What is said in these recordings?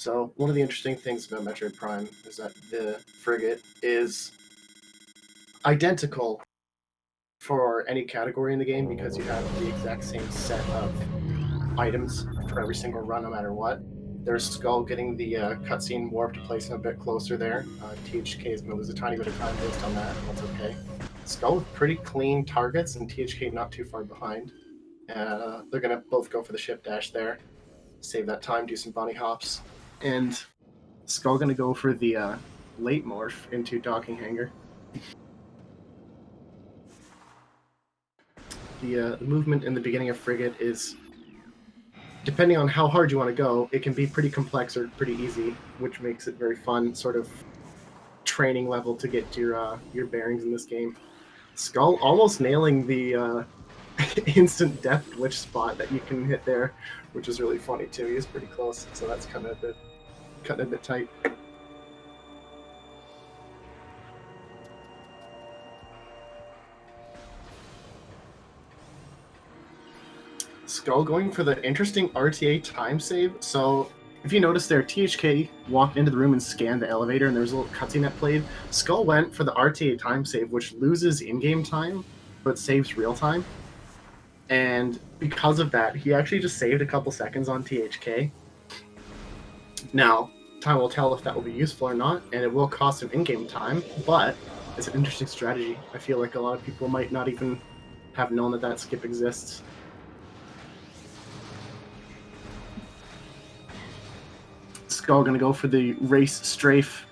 So one of the interesting things about Metroid Prime is that the frigate is identical for any category in the game because you have the exact same set of items for every single run, no matter what. There's Skull getting the cutscene warp to place him a bit closer there. THK is going to lose a tiny bit of time based on that. That's okay. Skull with pretty clean targets, and THK not too far behind. They're going to both go for the ship dash there. Save that time, do some bunny hops. And Skull going to go for the late morph into docking hangar. The movement in the beginning of Frigate is, depending on how hard you want to go, it can be pretty complex or pretty easy, which makes it very fun, sort of training level to get your bearings in this game. Skull almost nailing the instant death glitch spot that you can hit there, which is really funny too. He's pretty close, so that's kind of a bit tight. Skull going for the interesting RTA time save. So if you notice there, THK walked into the room and scanned the elevator, and there was a little cutscene that played. Skull went for the RTA time save, which loses in-game time, but saves real time. And because of that, he actually just saved a couple seconds on THK. Now, time will tell if that will be useful or not, and it will cost him in-game time, but it's an interesting strategy. I feel like a lot of people might not even have known that skip exists. Skull going to go for the race safe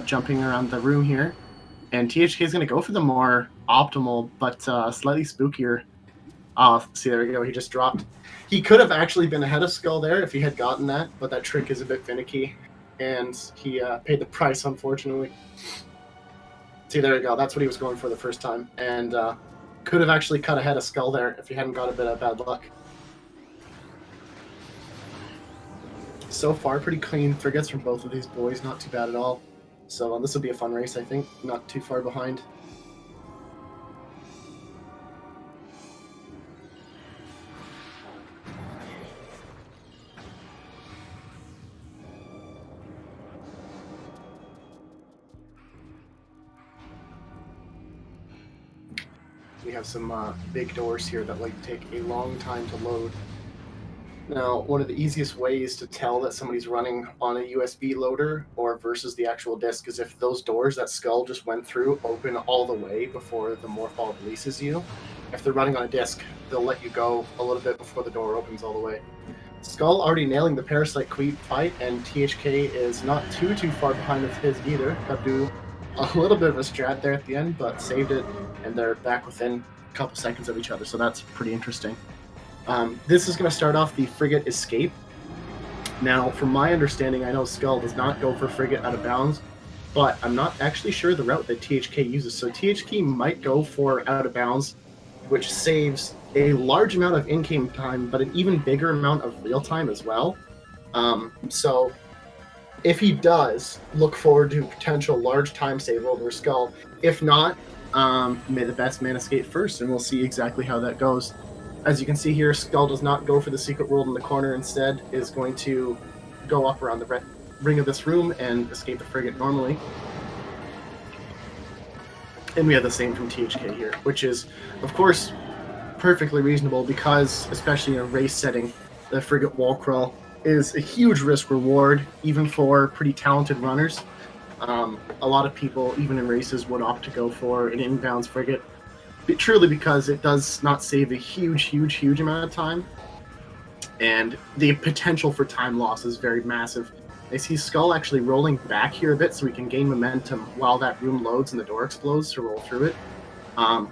jumping around the room here, and THK is going to go for the more optimal but slightly spookier. See, there we go. He just dropped. He could have actually been ahead of Skull there if he had gotten that, but that trick is a bit finicky, and he paid the price, unfortunately. See, there we go. That's what he was going for the first time, and could have actually cut ahead of Skull there if he hadn't got a bit of bad luck. So far, pretty clean frigates from both of these boys, not too bad at all. So this will be a fun race, I think, not too far behind. We have some big doors here that like take a long time to load. Now, one of the easiest ways to tell that somebody's running on a USB loader or versus the actual disc is if those doors that Skull just went through open all the way before the morph ball releases you. If they're running on a disc, they'll let you go a little bit before the door opens all the way. Skull already nailing the Parasite Queen fight, and THK is not too far behind with his either. Got to do a little bit of a strat there at the end, but saved it, and they're back within a couple seconds of each other, so that's pretty interesting. This is going to start off the Frigate Escape. Now, from my understanding, I know Skull does not go for Frigate out of bounds, but I'm not actually sure the route that THK uses. So THK might go for out of bounds, which saves a large amount of in-game time, but an even bigger amount of real time as well. So if he does, look forward to potential large time save over Skull. If not, may the best man escape first, and we'll see exactly how that goes. As you can see here, Skull does not go for the secret world in the corner. Instead, is going to go up around the ring of this room and escape the frigate normally. And we have the same from THK here, which is, of course, perfectly reasonable because, especially in a race setting, the frigate wall crawl is a huge risk reward, even for pretty talented runners. A lot of people, even in races, would opt to go for an inbounds frigate. Truly because it does not save a huge amount of time, and the potential for time loss is very massive. I see Skull actually rolling back here a bit so we can gain momentum while that room loads and the door explodes to roll through it.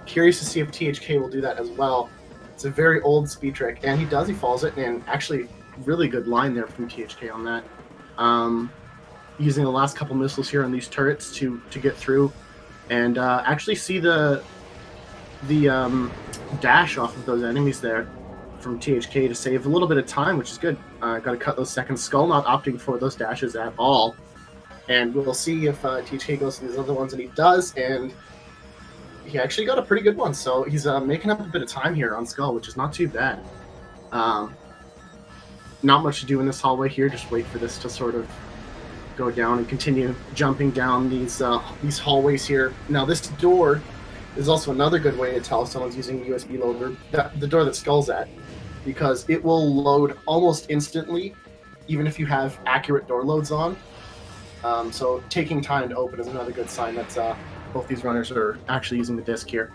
Curious to see if THK will do that as well. It's a very old speed trick, and he follows it, and actually really good line there from THK on that. Using the last couple missiles here on these turrets to get through, and actually see the dash off of those enemies there from THK to save a little bit of time, which is good. Got to cut those seconds. Skull not opting for those dashes at all, and we'll see if THK goes to these other ones, and he does, and he actually got a pretty good one. So he's making up a bit of time here on Skull, which is not too bad. not much to do in this hallway here. Just wait for this to sort of go down and continue jumping down these hallways here. Now this door is also another good way to tell if someone's using a USB loader, the door that Skull's at, because it will load almost instantly, even if you have accurate door loads on. So taking time to open is another good sign that both these runners are actually using the disc here.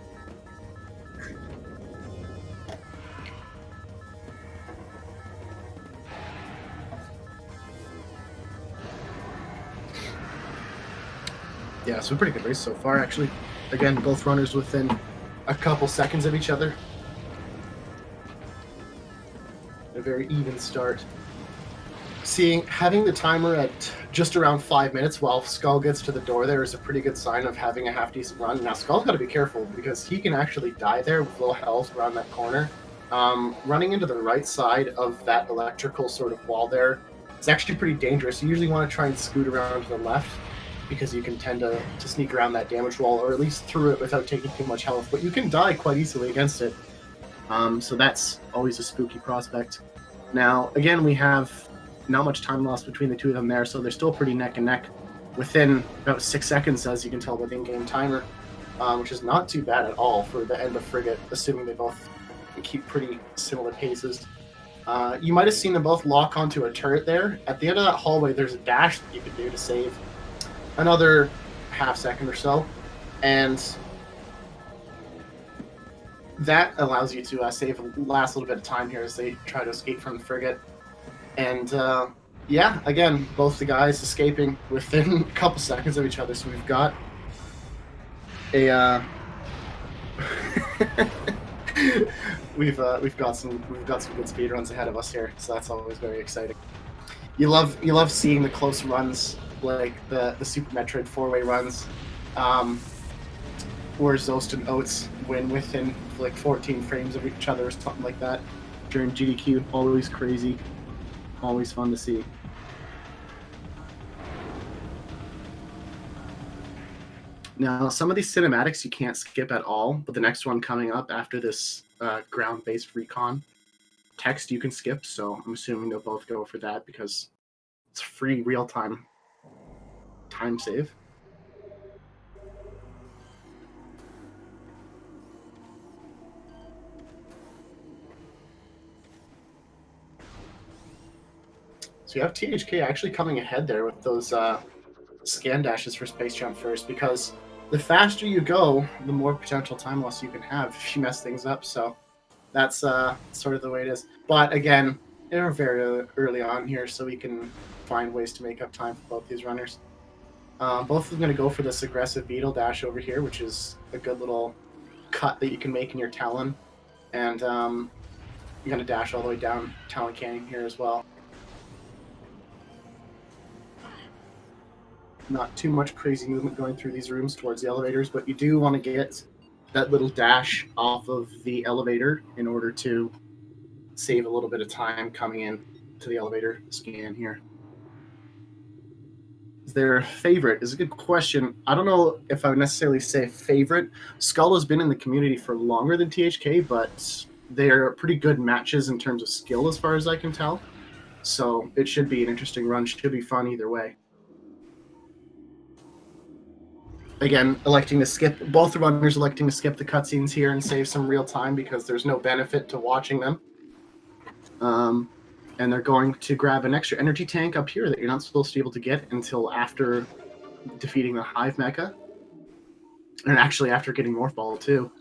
Yeah, so pretty good race so far, actually. Again, both runners within a couple seconds of each other. A very even start. Having the timer at just around 5 minutes while Skull gets to the door there is a pretty good sign of having a half-decent run. Now, Skull's got to be careful because he can actually die there with low health around that corner. Running into the right side of that electrical sort of wall there is actually pretty dangerous. You usually want to try and scoot around to the left because you can tend to sneak around that damage wall, or at least through it without taking too much health. But you can die quite easily against it. So that's always a spooky prospect. Now, again, we have not much time lost between the two of them there, so they're still pretty neck and neck within about 6 seconds, as you can tell by the in-game timer, which is not too bad at all for the end of Frigate, assuming they both keep pretty similar paces. You might have seen them both lock onto a turret there. At the end of that hallway, there's a dash that you can do to save another half second or so, and that allows you to save the last little bit of time here as they try to escape from the Frigate. And yeah, again, both the guys escaping within a couple seconds of each other. So we've got a we've got some good speed runs ahead of us here. So that's always very exciting. You love seeing the close runs, like the Super Metroid 4-way runs, where Zost and Oates win within like 14 frames of each other or something like that during GDQ. Always crazy. Always fun to see. Now, some of these cinematics you can't skip at all, but the next one coming up after this ground-based recon text you can skip, so I'm assuming they'll both go for that because it's free real-time time save. So you have THK actually coming ahead there with those scan dashes for Space Jump first, because the faster you go, the more potential time loss you can have if you mess things up. So that's sort of the way it is. But again, they're very early on here, so we can find ways to make up time for both these runners. Both of them going to go for this aggressive beetle dash over here, which is a good little cut that you can make in your Talon. And you're going to dash all the way down Talon Canyon here as well. Not too much crazy movement going through these rooms towards the elevators, but you do want to get that little dash off of the elevator in order to save a little bit of time coming in to the elevator scan here. Their favorite is a good question. I don't know if I would necessarily say favorite. Skull has been in the community for longer than THK, but they're pretty good matches in terms of skill as far as I can tell. So it should be an interesting run. Should be fun either way. Again, electing to skip, both the runners electing to skip the cutscenes here and save some real time because there's no benefit to watching them. And they're going to grab an extra energy tank up here that you're not supposed to be able to get until after defeating the Hive Mecha. And actually after getting Morph Ball too.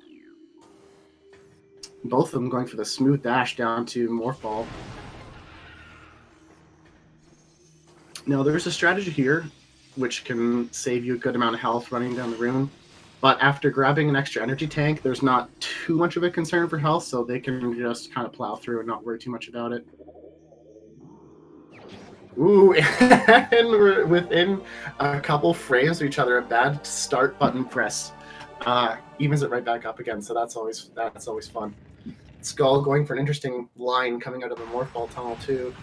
Both of them going for the smooth dash down to Morph Ball. Now there's a strategy here which can save you a good amount of health running down the room. But after grabbing an extra energy tank, there's not too much of a concern for health, so they can just kind of plow through and not worry too much about it. Ooh, and we're within a couple frames of each other. A bad start button press evens it right back up again, so that's always fun. Skull going for an interesting line coming out of the Morph Ball tunnel too.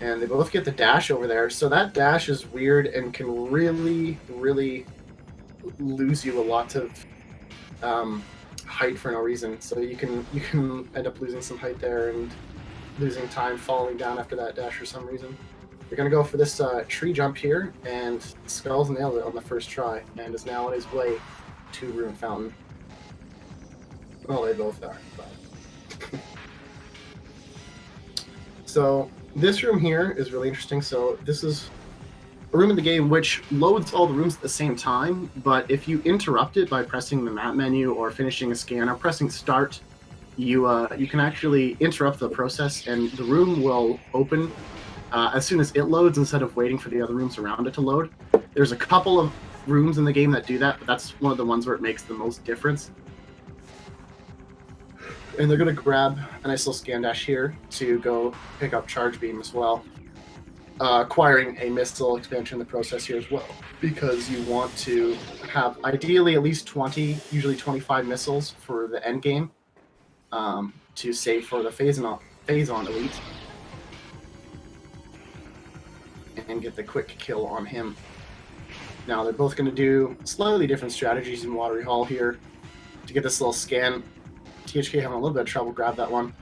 And they both get the dash over there, so that dash is weird and can really, really lose you a lot of height for no reason. So you can end up losing some height there, and losing time falling down after that dash for some reason. We're going to go for this tree jump here, and Skulls nailed it on the first try, and is now on his way to Ruin Fountain. Well, they both are, but... So, this room here is really interesting. So, this is a room in the game which loads all the rooms at the same time, but if you interrupt it by pressing the map menu or finishing a scan or pressing start, you can actually interrupt the process, and the room will open as soon as it loads instead of waiting for the other rooms around it to load. There's a couple of rooms in the game that do that, but that's one of the ones where it makes the most difference. And they're going to grab a nice little scan dash here to go pick up Charge Beam as well, acquiring a missile expansion in the process here as well, because you want to have ideally at least 20, usually 25 missiles for the end game to save for the Phazon Elite and get the quick kill on him. Now they're both going to do slightly different strategies in Watery Hall here to get this little scan. THK having a little bit of trouble grab that one.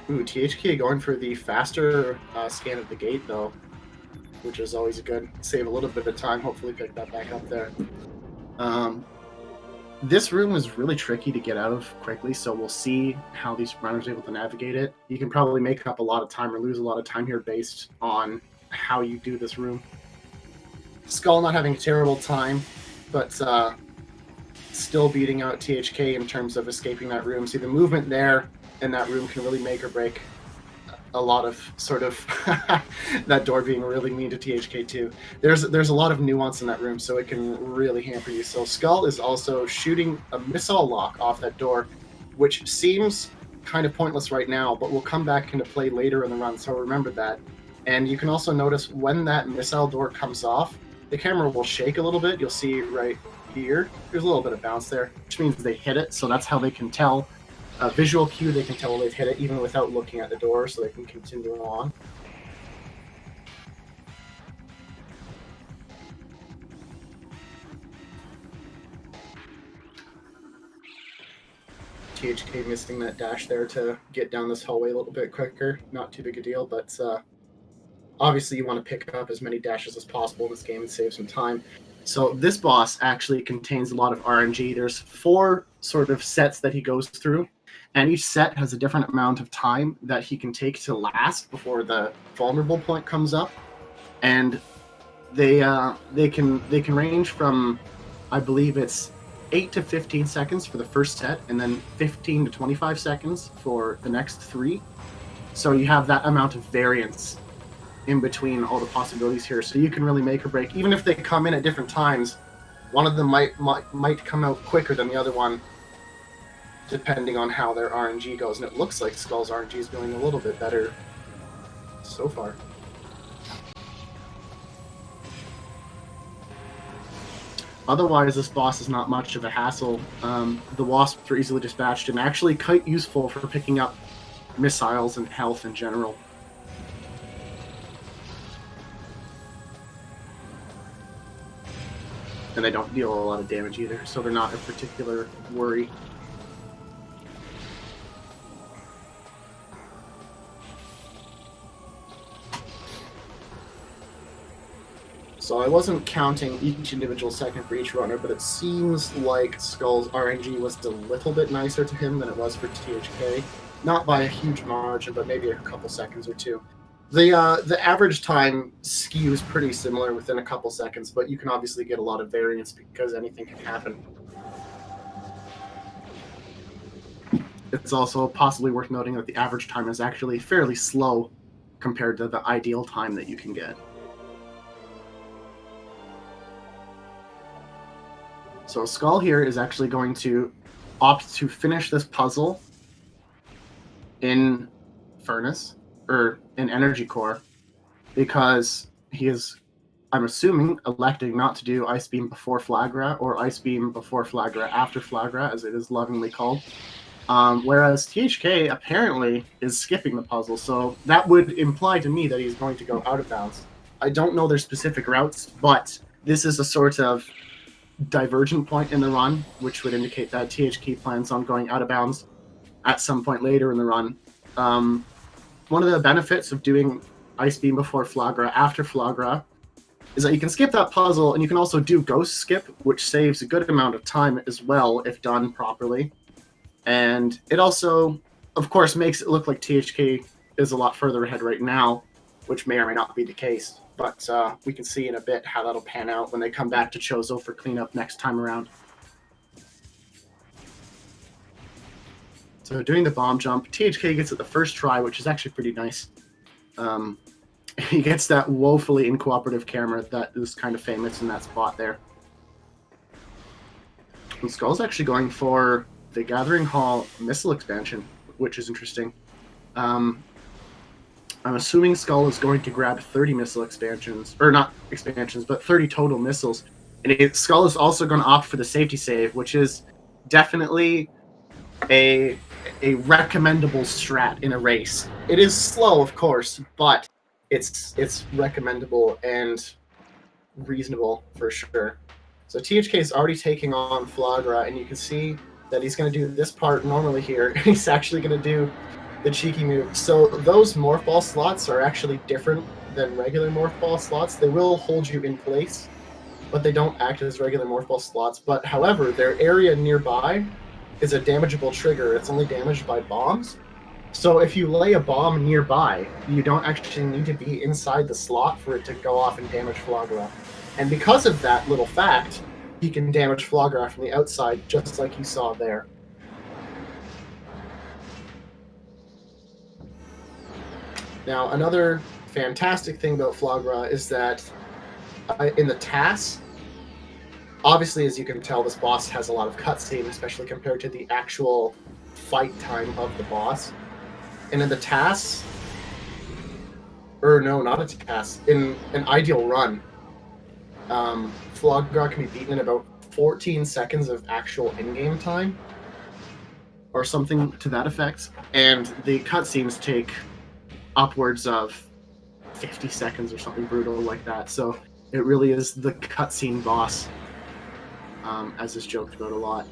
THK going for the faster scan of the gate though, which is always a good save a little bit of time. Hopefully pick that back up there. This room is really tricky to get out of quickly, so we'll see how these runners are able to navigate it. You can probably make up a lot of time or lose a lot of time here based on how you do this room. Skull not having a terrible time, but still beating out THK in terms of escaping that room. See, the movement there in that room can really make or break a lot of sort of that door being really mean to THK too. There's a lot of nuance in that room, so it can really hamper you. So Skull is also shooting a missile lock off that door, which seems kind of pointless right now, but will come back into play later in the run, so remember that. And you can also notice when that missile door comes off, the camera will shake a little bit. You'll see right here, there's a little bit of bounce there, which means they hit it, so that's how they can tell. A visual cue, they can tell they've hit it even without looking at the door, so they can continue on. THK missing that dash there to get down this hallway a little bit quicker. Not too big a deal, but obviously you want to pick up as many dashes as possible in this game and save some time. So this boss actually contains a lot of RNG. There's 4 sort of sets that he goes through, and each set has a different amount of time that he can take to last before the vulnerable point comes up. And they can range from, I believe it's 8 to 15 seconds for the first set, and then 15 to 25 seconds for the next 3. So you have that amount of variance in between all the possibilities here, so you can really make or break. Even if they come in at different times, one of them might come out quicker than the other one, depending on how their RNG goes. And it looks like Skull's RNG is going a little bit better so far. Otherwise, this boss is not much of a hassle. The wasps are easily dispatched and actually quite useful for picking up missiles and health in general. And they don't deal a lot of damage either, so they're not a particular worry. So I wasn't counting each individual second for each runner, but it seems like Skull's RNG was a little bit nicer to him than it was for THK. Not by a huge margin, but maybe a couple seconds or two. The average time skews pretty similar within a couple seconds, but you can obviously get a lot of variance because anything can happen. It's also possibly worth noting that the average time is actually fairly slow compared to the ideal time that you can get. So Skull here is actually going to opt to finish this puzzle in Furnace, or in Energy Core, because he is, I'm assuming, electing not to do Ice Beam before Flagra, or Ice Beam before Flagra after Flagra, as it is lovingly called. Whereas THK apparently is skipping the puzzle, so that would imply to me that he's going to go out of bounds. I don't know their specific routes, but this is a sort of divergent point in the run, which would indicate that THK plans on going out of bounds at some point later in the run. One of the benefits of doing Ice Beam before Flagra, after Flagra, is that you can skip that puzzle, and you can also do Ghost Skip, which saves a good amount of time as well if done properly. And it also, of course, makes it look like THK is a lot further ahead right now, which may or may not be the case. But we can see in a bit how that'll pan out when they come back to Chozo for cleanup next time around. So doing the bomb jump, THK gets it the first try, which is actually pretty nice. He gets that woefully incooperative camera that is kind of famous in that spot there. And Skull's actually going for the Gathering Hall missile expansion, which is interesting. I'm assuming Skull is going to grab 30 missile expansions, or not expansions, but 30 total missiles. And Skull is also going to opt for the safety save, which is definitely a recommendable strat in a race. It is slow, of course, but it's recommendable and reasonable for sure. So THK is already taking on Flagra, and you can see that he's going to do this part normally here. He's actually going to do the cheeky move. So those Morph Ball slots are actually different than regular Morph Ball slots. They will hold you in place, but they don't act as regular Morph Ball slots. But however, their area nearby is a damageable trigger. It's only damaged by bombs. So if you lay a bomb nearby, you don't actually need to be inside the slot for it to go off and damage Flagra. And because of that little fact, he can damage Flagra from the outside, just like you saw there. Now, another fantastic thing about Flagra is that in the TAS, obviously, as you can tell, this boss has a lot of cutscene, especially compared to the actual fight time of the boss. And in the TAS, or no, not a TAS, in an ideal run, Flagra can be beaten in about 14 seconds of actual in-game time, or something to that effect. And the cutscenes take upwards of 50 seconds or something brutal like that. So it really is the cutscene boss, as is joked about a lot.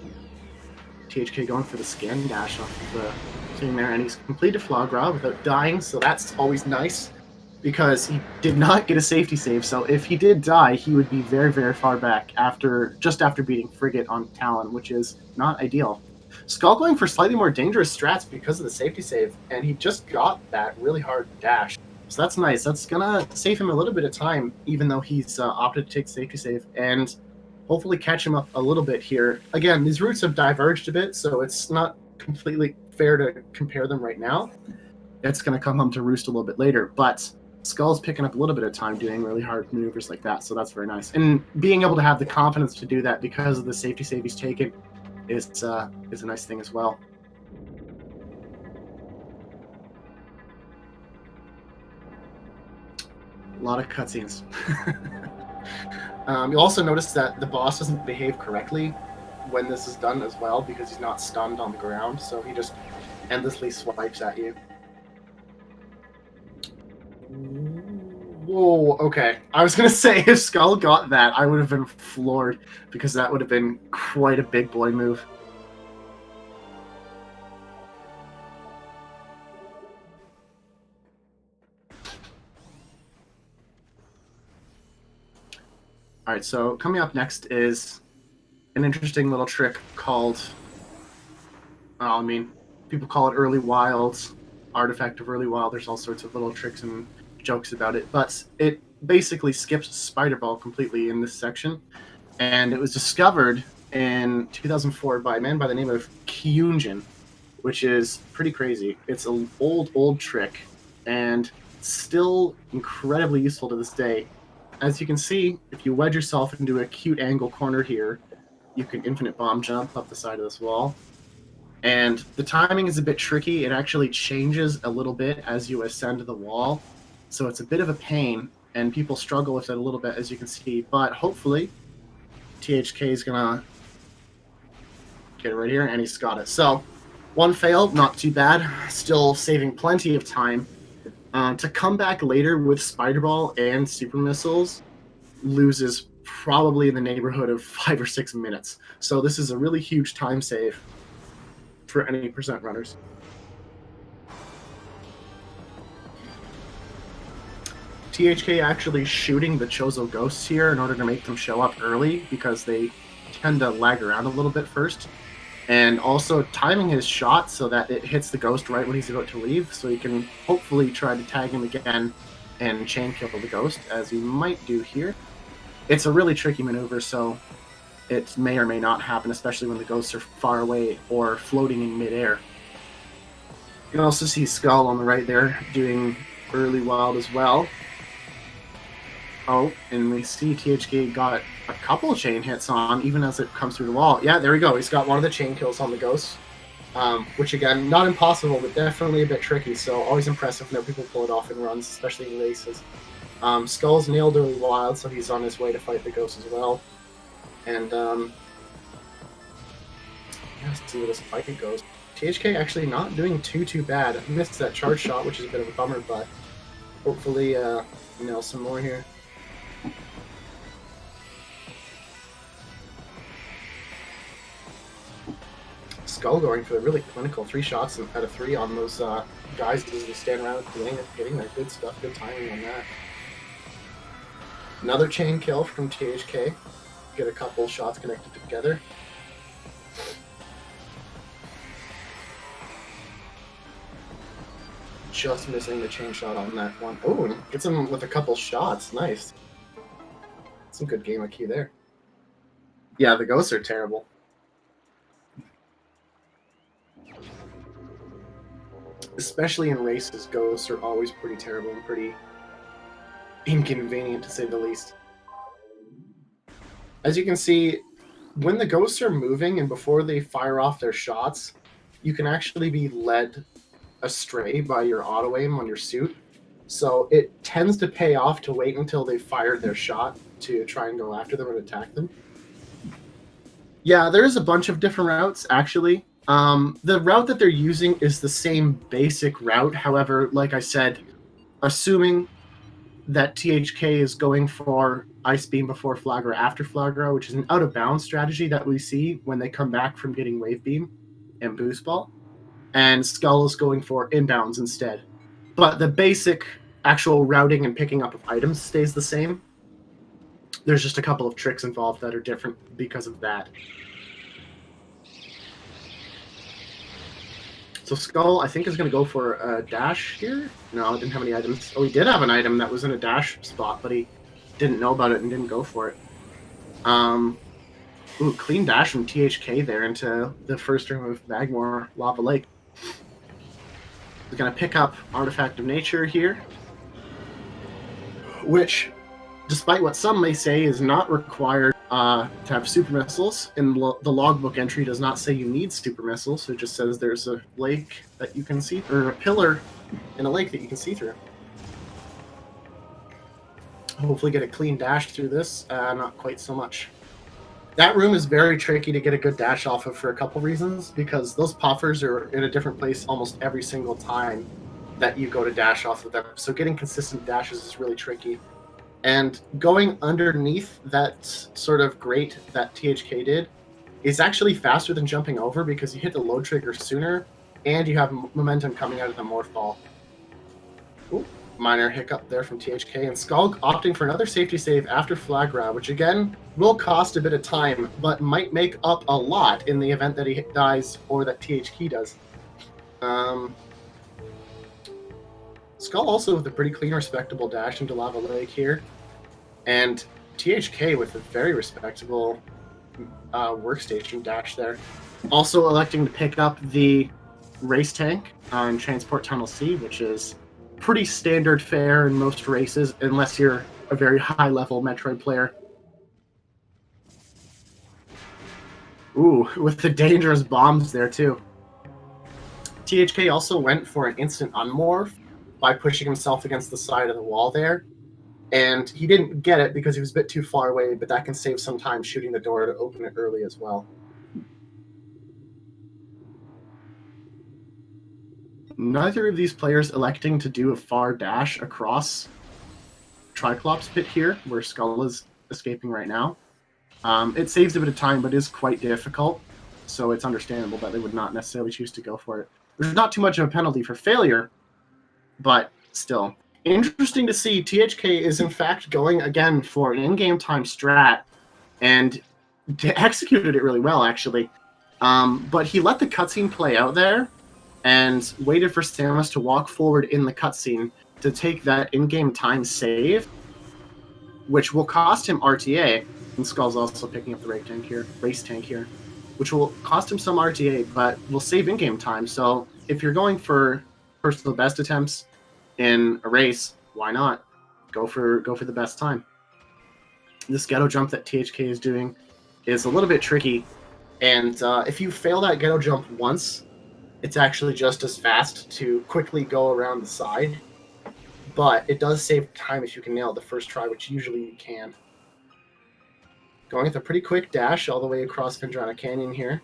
THK going for the scan dash off of the thing there, and he's completed Flagra without dying, so that's always nice, because he did not get a safety save, so if he did die, he would be very, very far back just after beating Frigate on Talon, which is not ideal. Skull going for slightly more dangerous strats because of the safety save, and he just got that really hard dash. So that's nice. That's gonna save him a little bit of time, even though he's opted to take safety save, and hopefully catch him up a little bit here. Again, these routes have diverged a bit, so it's not completely fair to compare them right now. It's going to come home to roost a little bit later, but Skull's picking up a little bit of time doing really hard maneuvers like that, so that's very nice. And being able to have the confidence to do that because of the safety save he's taken is a nice thing as well. A lot of cutscenes. You'll also notice that the boss doesn't behave correctly when this is done as well, because he's not stunned on the ground, so he just endlessly swipes at you. Whoa, okay. I was going to say, if Skull got that, I would have been floored, because that would have been quite a big boy move. Alright, so coming up next is an interesting little trick called, people call it Early Wild, Artifact of Early Wild. There's all sorts of little tricks and jokes about it, but it basically skips Spider Ball completely in this section, and it was discovered in 2004 by a man by the name of Kyunjin, which is pretty crazy. It's an old trick, and still incredibly useful to this day. As you can see, if you wedge yourself into a cute angle corner here, you can infinite bomb jump up the side of this wall. And the timing is a bit tricky. It actually changes a little bit as you ascend the wall. So it's a bit of a pain, and people struggle with it a little bit, as you can see. But hopefully, THK is going to get it right here, and he's got it. So, one fail, not too bad. Still saving plenty of time. To come back later with Spider Ball and Super Missiles loses probably in the neighborhood of 5 or 6 minutes. So this is a really huge time save for any percent runners. THK actually shooting the Chozo ghosts here in order to make them show up early because they tend to lag around a little bit first. And also timing his shot so that it hits the ghost right when he's about to leave, so he can hopefully try to tag him again and chain kill the ghost, as he might do here. It's a really tricky maneuver, so it may or may not happen, especially when the ghosts are far away or floating in midair. You can also see Skull on the right there doing early wild as well. Oh, and we see THK got a couple chain hits on, even as it comes through the wall. Yeah, there we go. He's got one of the chain kills on the ghost, which, again, not impossible, but definitely a bit tricky, so always impressive when people pull it off in runs, especially in races. Skull's nailed early wild, so he's on his way to fight the ghost as well. And, yeah, let's see where this fight goes. THK actually not doing too bad. Missed that charge shot, which is a bit of a bummer, but hopefully nail some more here. Skull going for a really clinical 3 shots out of 3 on those guys as they stand around getting their good stuff, good timing on that. Another chain kill from THK. Get a couple shots connected together. Just missing the chain shot on that one. Oh, gets him with a couple shots. Nice. Some good game IQ there. Yeah, the ghosts are terrible. Especially in races, ghosts are always pretty terrible and pretty inconvenient, to say the least. As you can see, when the ghosts are moving and before they fire off their shots, you can actually be led astray by your auto aim on your suit. So it tends to pay off to wait until they fired their shot to try and go after them and attack them. Yeah, there's a bunch of different routes, actually. The route that they're using is the same basic route. However, like I said, assuming that THK is going for Ice Beam before Flagra after Flagra, which is an out-of-bounds strategy that we see when they come back from getting Wave Beam and Boost Ball. And Skull is going for inbounds instead. But the basic actual routing and picking up of items stays the same. There's just a couple of tricks involved that are different because of that. So Skull, I think, is going to go for a dash here. No, didn't have any items. Oh, he did have an item that was in a dash spot, but he didn't know about it and didn't go for it. Ooh, clean dash from THK there into the first room of Magmore Lava Lake. He's going to pick up Artifact of Nature here, which, despite what some may say, is not required to have super missiles. In the logbook entry does not say you need super missiles. It just says there's a lake that you can see, or a pillar in a lake that you can see through. Hopefully get a clean dash through this. Not quite so much. That room is very tricky to get a good dash off of for a couple reasons, because those puffers are in a different place almost every single time that you go to dash off of them. So getting consistent dashes is really tricky. And going underneath that sort of grate that THK did is actually faster than jumping over because you hit the load trigger sooner and you have momentum coming out of the morph ball. Ooh, minor hiccup there from THK, and Skull opting for another safety save after Flagra, which again will cost a bit of time, but might make up a lot in the event that he dies or that THK does. Skull also with a pretty clean, respectable dash into Lava Lake here. And THK with a very respectable workstation dash there. Also electing to pick up the race tank in Transport Tunnel C, which is pretty standard fare in most races, unless you're a very high-level Metroid player. Ooh, with the dangerous bombs there, too. THK also went for an instant unmorph by pushing himself against the side of the wall there. And he didn't get it because he was a bit too far away, but that can save some time shooting the door to open it early as well. Neither of these players electing to do a far dash across Triclops pit here, where Skull is escaping right now. It saves a bit of time, but is quite difficult, so it's understandable that they would not necessarily choose to go for it. There's not too much of a penalty for failure, but still. Interesting to see THK is in fact going again for an in-game time strat, and executed it really well, actually. But he let the cutscene play out there and waited for Samus to walk forward in the cutscene to take that in-game time save, which will cost him RTA. And Skull's also picking up the race tank here, which will cost him some RTA, but will save in-game time. So if you're going for personal best attempts in a race, why not go for the best time? This ghetto jump that THK is doing is a little bit tricky, and if you fail that ghetto jump once, it's actually just as fast to quickly go around the side, but it does save time if you can nail it the first try, which usually you can. Going with a pretty quick dash all the way across Phendrana Canyon here,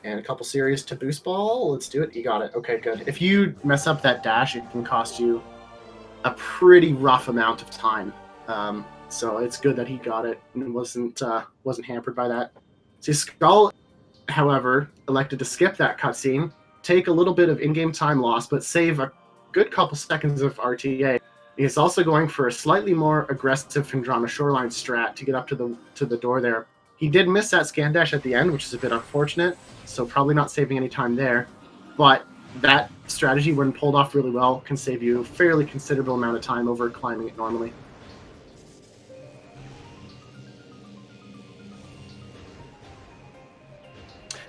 and a couple series to boost ball. Let's do it. You got it. Okay, good. If you mess up that dash, it can cost you a pretty rough amount of time. So it's good that he got it and wasn't hampered by that. See, Skull, however, elected to skip that cutscene, take a little bit of in-game time loss, but save a good couple seconds of RTA. He's also going for a slightly more aggressive Phendrana Shoreline strat to get up to the door there. He did miss that scan dash at the end, which is a bit unfortunate, so probably not saving any time there. But that strategy, when pulled off really well, can save you a fairly considerable amount of time over climbing it normally.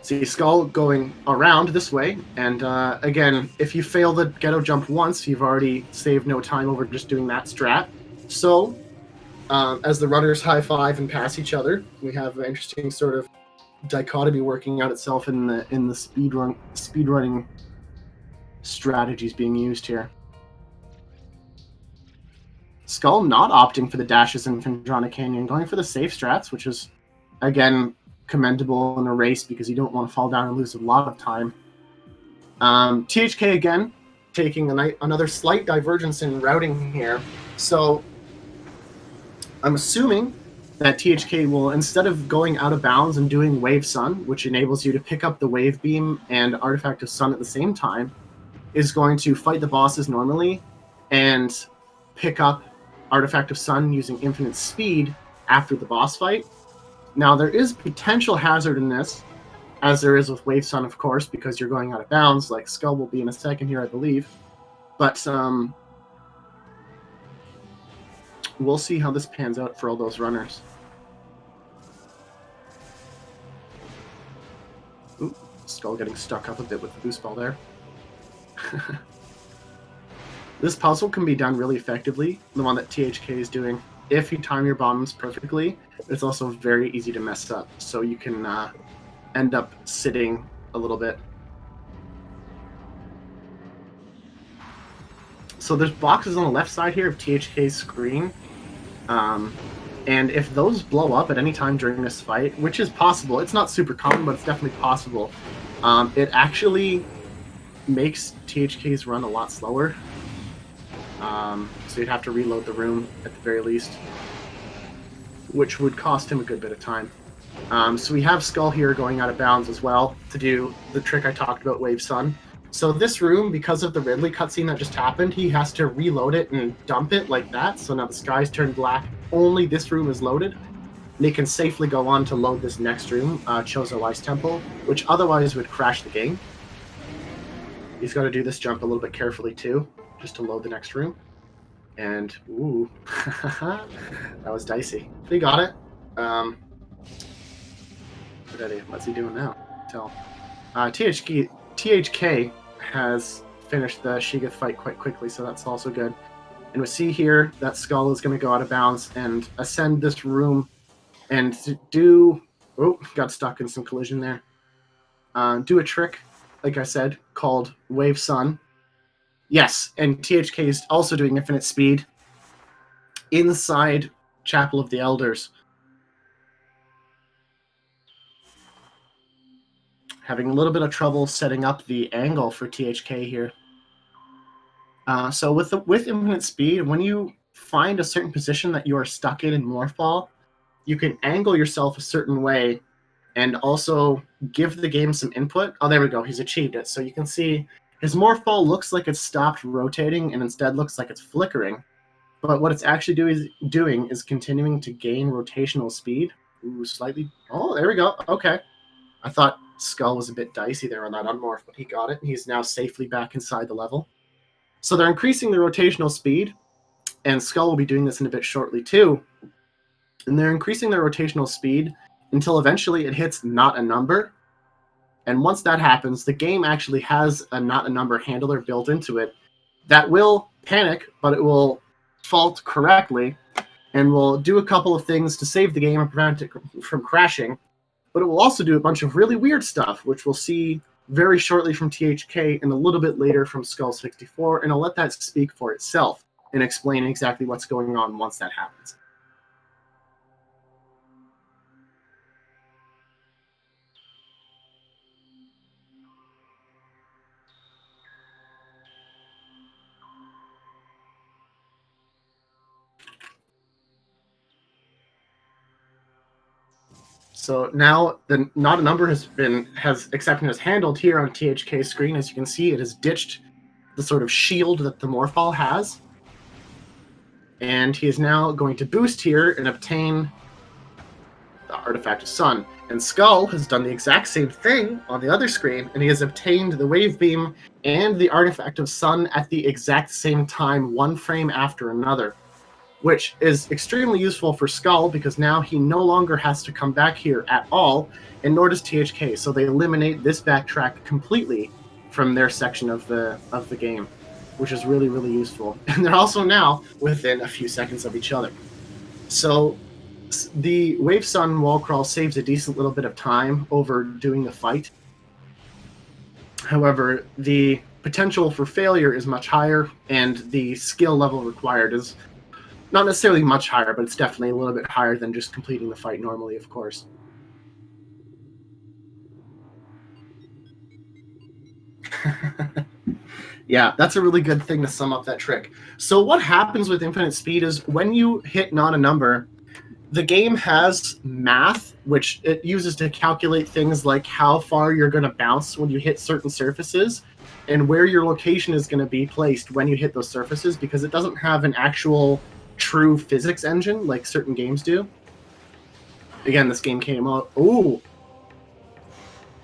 See, Skull going around this way, and again, if you fail the ghetto jump once, you've already saved no time over just doing that strat. So, as the runners high-five and pass each other, we have an interesting sort of dichotomy working out itself in the speedrunning strategies being used here. Skull not opting for the dashes in Phendrana Canyon, going for the safe strats, which is, again, commendable in a race because you don't want to fall down and lose a lot of time. THK again taking another slight divergence in routing here. So I'm assuming that THK will, instead of going out of bounds and doing Wave Sun, which enables you to pick up the Wave Beam and Artifact of Sun at the same time, is going to fight the bosses normally and pick up Artifact of Sun using infinite speed after the boss fight. Now, there is potential hazard in this, as there is with Wave Sun, of course, because you're going out of bounds, like Skull will be in a second here, I believe. But we'll see how this pans out for all those runners. Ooh, Skull getting stuck up a bit with the boost ball there. This puzzle can be done really effectively, the one that THK is doing. If you time your bombs perfectly, it's also very easy to mess up, so you can end up sitting a little bit. So there's boxes on the left side here of THK's screen, and if those blow up at any time during this fight, which is possible, it's not super common, but it's definitely possible, it actually makes THK's run a lot slower. So you'd have to reload the room at the very least, which would cost him a good bit of time. So we have Skull here going out of bounds as well to do the trick I talked about, Wave Sun. So this room, because of the Ridley cutscene that just happened, he has to reload it and dump it like that. So now the skies turn black. Only this room is loaded. And he can safely go on to load this next room, Chozo Ice Temple, which otherwise would crash the game. He's got to do this jump a little bit carefully too, just to load the next room. And, ooh, that was dicey. But he got it. What's he doing now? THK has finished the Sheikah fight quite quickly, so that's also good. And we see here that Skull is going to go out of bounds and ascend this room and do... Oh, got stuck in some collision there. Do a trick, like I said, called Wave Sun. Yes, and THK is also doing infinite speed inside Chapel of the Elders. Having a little bit of trouble setting up the angle for THK here. So with infinite speed, when you find a certain position that you are stuck in Morph Ball, you can angle yourself a certain way and also give the game some input. Oh, there we go. He's achieved it. So you can see his morphball looks like it's stopped rotating and instead looks like it's flickering. But what it's actually doing is continuing to gain rotational speed. Ooh, slightly. Oh, there we go. Okay. I thought Skull was a bit dicey there on that unmorph, but he got it. He's now safely back inside the level. So they're increasing the rotational speed, and Skull will be doing this in a bit shortly too. And they're increasing their rotational speed until eventually it hits not a number. And once that happens, the game actually has a not a number handler built into it that will panic, but it will fault correctly and will do a couple of things to save the game and prevent it from crashing. But it will also do a bunch of really weird stuff, which we'll see very shortly from THK and a little bit later from Skull64, and I'll let that speak for itself and explain exactly what's going on once that happens. So now the not a number has acceptance handled here on THK screen. As you can see, it has ditched the sort of shield that the Morphball has. And he is now going to boost here and obtain the Artifact of Sun. And Skull has done the exact same thing on the other screen, and he has obtained the Wave Beam and the Artifact of Sun at the exact same time, one frame after another. Which is extremely useful for Skull because now he no longer has to come back here at all, and nor does THK. So they eliminate this backtrack completely from their section of the game, which is really, really useful. And they're also now within a few seconds of each other. So the Wave Sun wall crawl saves a decent little bit of time over doing the fight. However, the potential for failure is much higher, and the skill level required is not necessarily much higher, but it's definitely a little bit higher than just completing the fight normally, of course. Yeah, that's a really good thing to sum up that trick. So what happens with infinite speed is when you hit not a number, the game has math, which it uses to calculate things like how far you're going to bounce when you hit certain surfaces and where your location is going to be placed when you hit those surfaces, because it doesn't have an actual true physics engine like certain games do. Again, this game came out. Ooh,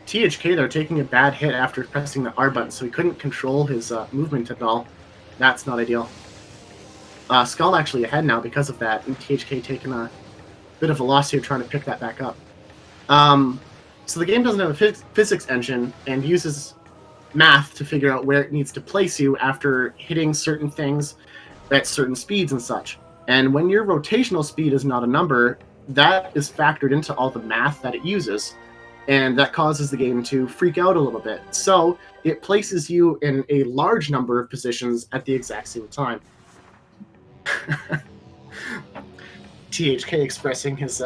THK there taking a bad hit after pressing the R button, so he couldn't control his movement at all. That's not ideal. Skull actually ahead now because of that, and THK taking a bit of a loss here trying to pick that back up. So the game doesn't have a physics engine and uses math to figure out where it needs to place you after hitting certain things at certain speeds and such. And when your rotational speed is not a number, that is factored into all the math that it uses, and that causes the game to freak out a little bit. So it places you in a large number of positions at the exact same time. THK expressing his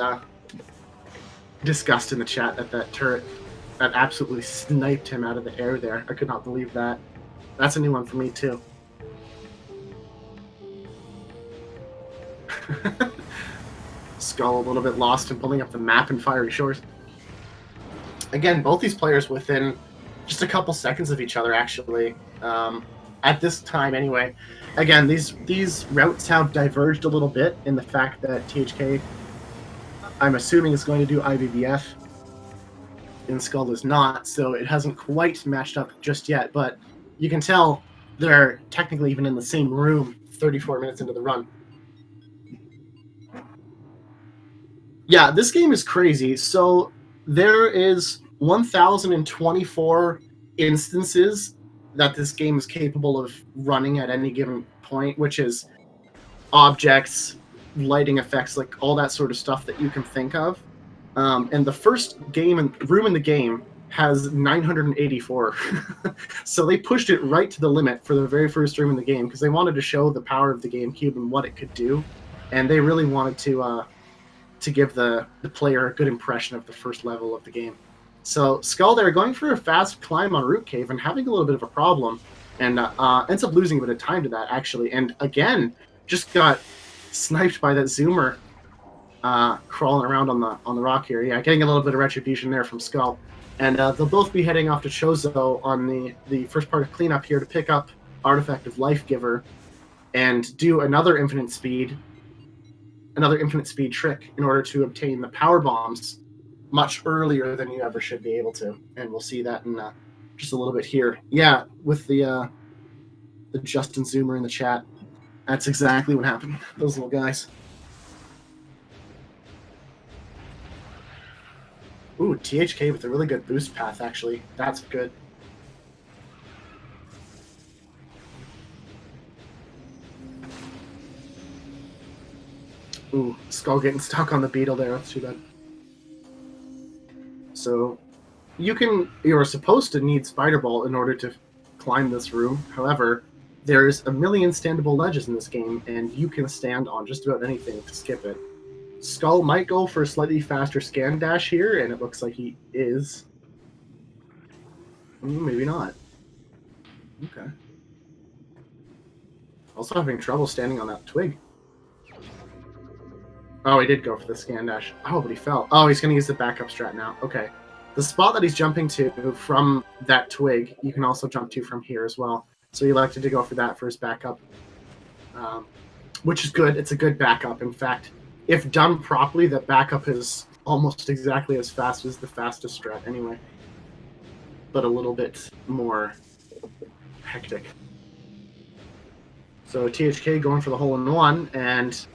disgust in the chat at that turret that absolutely sniped him out of the air there. I could not believe that. That's a new one for me too. Skull a little bit lost in pulling up the map in Fiery Shores. Again, both these players within just a couple seconds of each other, actually. At this time, anyway. Again, these routes have diverged a little bit in the fact that THK, I'm assuming, is going to do IBBF, and Skull is not, so it hasn't quite matched up just yet, but you can tell they're technically even in the same room 34 minutes into the run. Yeah, this game is crazy. So there is 1,024 instances that this game is capable of running at any given point, which is objects, lighting effects, like all that sort of stuff that you can think of. And the first room in the game has 984. So they pushed it right to the limit for the very first room in the game because they wanted to show the power of the GameCube and what it could do. And they really wanted to give the player a good impression of the first level of the game. So Skull there going for a fast climb on Root Cave and having a little bit of a problem, and ends up losing a bit of time to that, actually. And again, just got sniped by that zoomer. crawling around on the rock here. Yeah, getting a little bit of retribution there from Skull. And they'll both be heading off to Chozo on the first part of cleanup here to pick up Artifact of Life Giver and do another infinite speed trick in order to obtain the power bombs much earlier than you ever should be able to. And we'll see that in just a little bit here. Yeah, with the Justin Zoomer in the chat. That's exactly what happened. Those little guys. Ooh, THK with a really good boost path, actually. That's good. Ooh, Skull getting stuck on the beetle there. That's too bad. So, you're supposed to need Spider Ball in order to climb this room. However, there's a million standable ledges in this game, and you can stand on just about anything to skip it. Skull might go for a slightly faster scan dash here, and it looks like he is. Maybe not. Okay. Also having trouble standing on that twig. Oh, he did go for the scan dash. Oh, but he fell. Oh, he's going to use the backup strat now. Okay. The spot that he's jumping to from that twig, you can also jump to from here as well. So he elected to go for that for his backup, which is good. It's a good backup. In fact, if done properly, that backup is almost exactly as fast as the fastest strat anyway, but a little bit more hectic. So THK going for the hole-in-one, and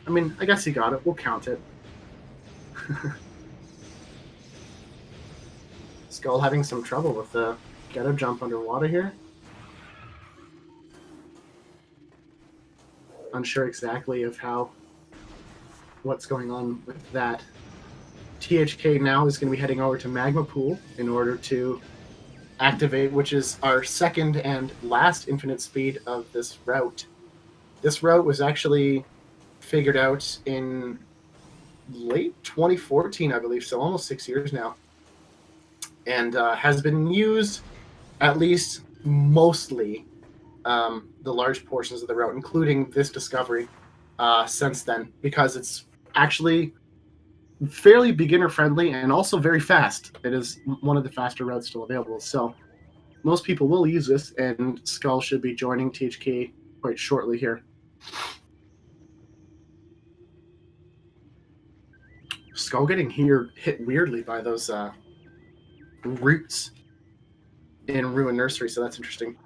I mean, I guess he got it. We'll count it. Skull having some trouble with the getter jump underwater here. Unsure exactly of what's going on with that. THK now is going to be heading over to Magma Pool in order to activate, which is our second and last infinite speed of this route. This route was actually figured out in late 2014, I believe, so almost 6 years now, and has been used, at least mostly, the large portions of the route, including this discovery, since then, because it's actually fairly beginner friendly and also very fast. It is one of the faster routes still available, so most people will use this, and Skull should be joining THK quite shortly here. Skull getting hit weirdly by those roots in Ruin Nursery, so that's interesting.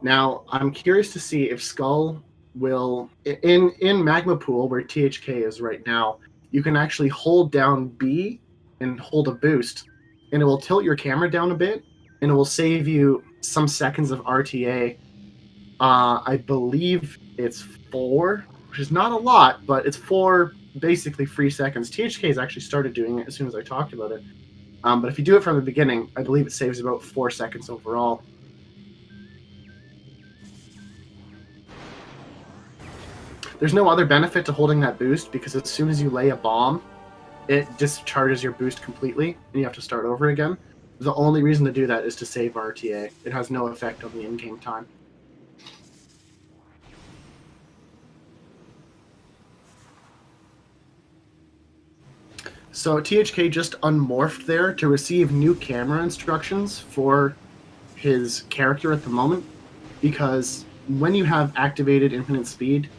Now, I'm curious to see if Skull will... In Magma Pool, where THK is right now, you can actually hold down B and hold a boost, and it will tilt your camera down a bit, and it will save you some seconds of RTA. I believe it's 4, which is not a lot, but it's 4 basically free seconds. THK has actually started doing it as soon as I talked about it. But if you do it from the beginning, I believe it saves about 4 seconds overall. There's no other benefit to holding that boost, because as soon as you lay a bomb, it discharges your boost completely, and you have to start over again. The only reason to do that is to save RTA. It has no effect on the in-game time. So THK just unmorphed there to receive new camera instructions for his character at the moment, because when you have activated infinite speed,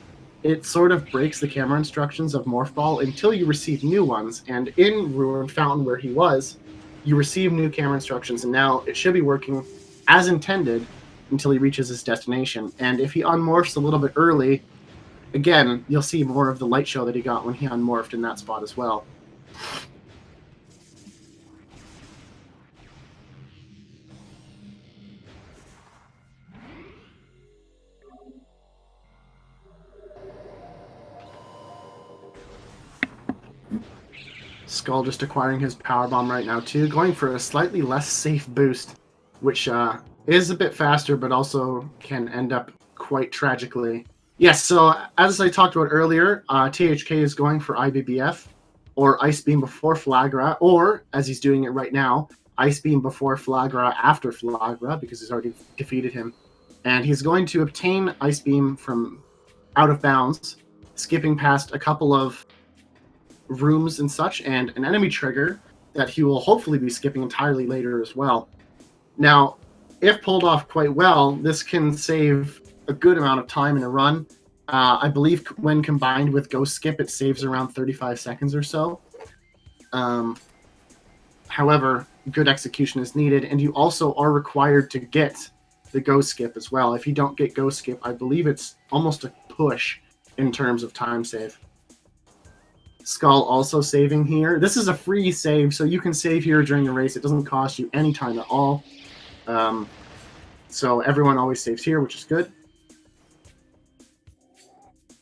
it sort of breaks the camera instructions of Morph Ball until you receive new ones. And in Ruin Fountain, where he was, you receive new camera instructions, and now it should be working as intended until he reaches his destination. And if he unmorphs a little bit early, again, you'll see more of the light show that he got when he unmorphed in that spot as well. Skull just acquiring his power bomb right now too, going for a slightly less safe boost, which is a bit faster, but also can end up quite tragically. Yes, so as I talked about earlier, THK is going for IBBF, or Ice Beam before Flagra, or, as he's doing it right now, Ice Beam before Flagra after Flagra, because he's already defeated him. And he's going to obtain Ice Beam from out of bounds, skipping past a couple of rooms and such, and an enemy trigger that he will hopefully be skipping entirely later as well. Now, if pulled off quite well, this can save a good amount of time in a run. I believe when combined with Ghost Skip, it saves around 35 seconds or so. However, good execution is needed, and you also are required to get the Ghost Skip as well. If you don't get Ghost Skip, I believe it's almost a push in terms of time save. Skull also saving here. This is a free save, so you can save here during the race. It doesn't cost you any time at all. So everyone always saves here, which is good.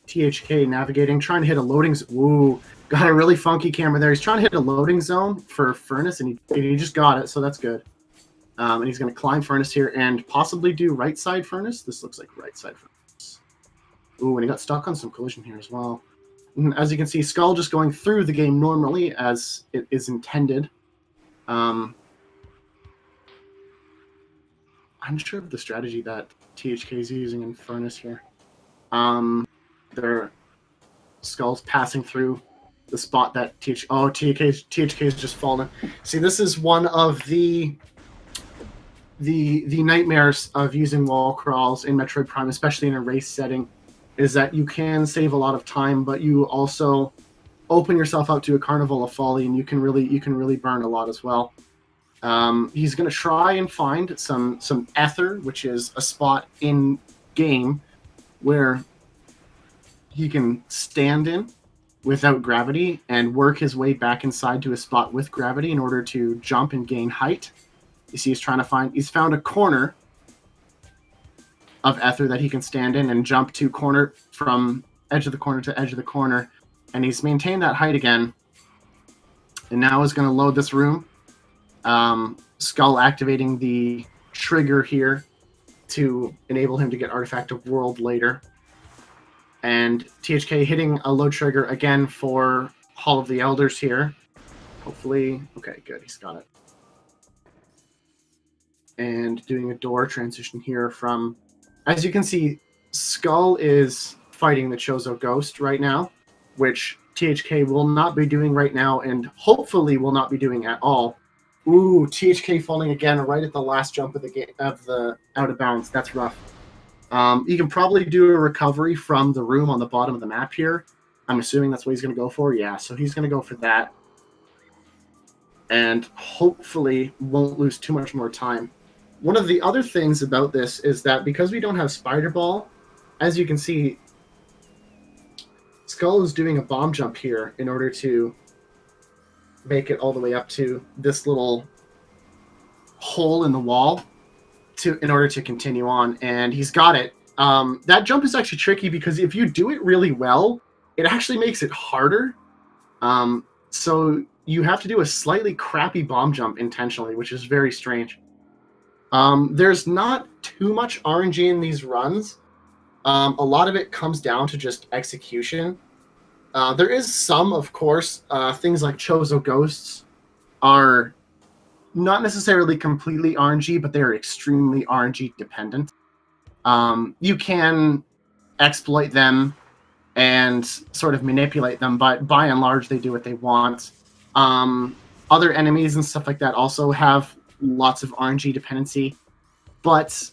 THK navigating, trying to hit a loading zone. Ooh, got a really funky camera there. He's trying to hit a loading zone for Furnace, and he just got it, so that's good. And he's going to climb Furnace here and possibly do right side Furnace. This looks like right side Furnace. Ooh, and he got stuck on some collision here as well. As you can see, Skull just going through the game normally as it is intended. I'm sure of the strategy that THK is using in Furnace here. Their Skull's passing through the spot that THK is just fallen. See, this is one of the nightmares of using wall crawls in Metroid Prime, especially in a race setting, is that you can save a lot of time, but you also open yourself up to a carnival of folly, and you can really burn a lot as well. He's going to try and find some ether, which is a spot in game where he can stand in without gravity and work his way back inside to a spot with gravity in order to jump and gain height. You see, he's found a corner of ether that he can stand in and jump to corner from edge of the corner to edge of the corner, and he's maintained that height again. And now is going to load this room. Skull activating the trigger here to enable him to get Artifact of World later. And THK hitting a load trigger again for Hall of the Elders here. Hopefully, okay, good, he's got it. And doing a door transition here from, as you can see, Skull is fighting the Chozo Ghost right now, which THK will not be doing right now, and hopefully will not be doing at all. Ooh, THK falling again right at the last jump of the game, of the out of bounds. That's rough. You can probably do a recovery from the room on the bottom of the map here. I'm assuming that's what he's going to go for. Yeah, so he's going to go for that. And hopefully won't lose too much more time. One of the other things about this is that because we don't have Spider Ball, as you can see, Skull is doing a bomb jump here in order to make it all the way up to this little hole in the wall in order to continue on, and he's got it. That jump is actually tricky because if you do it really well, it actually makes it harder. So you have to do a slightly crappy bomb jump intentionally, which is very strange. There's not too much RNG in these runs. A lot of it comes down to just execution. There is some, of course, things like Chozo Ghosts are not necessarily completely RNG, but they're extremely RNG dependent. You can exploit them and sort of manipulate them, but by and large, they do what they want. Other enemies and stuff like that also have lots of RNG dependency, but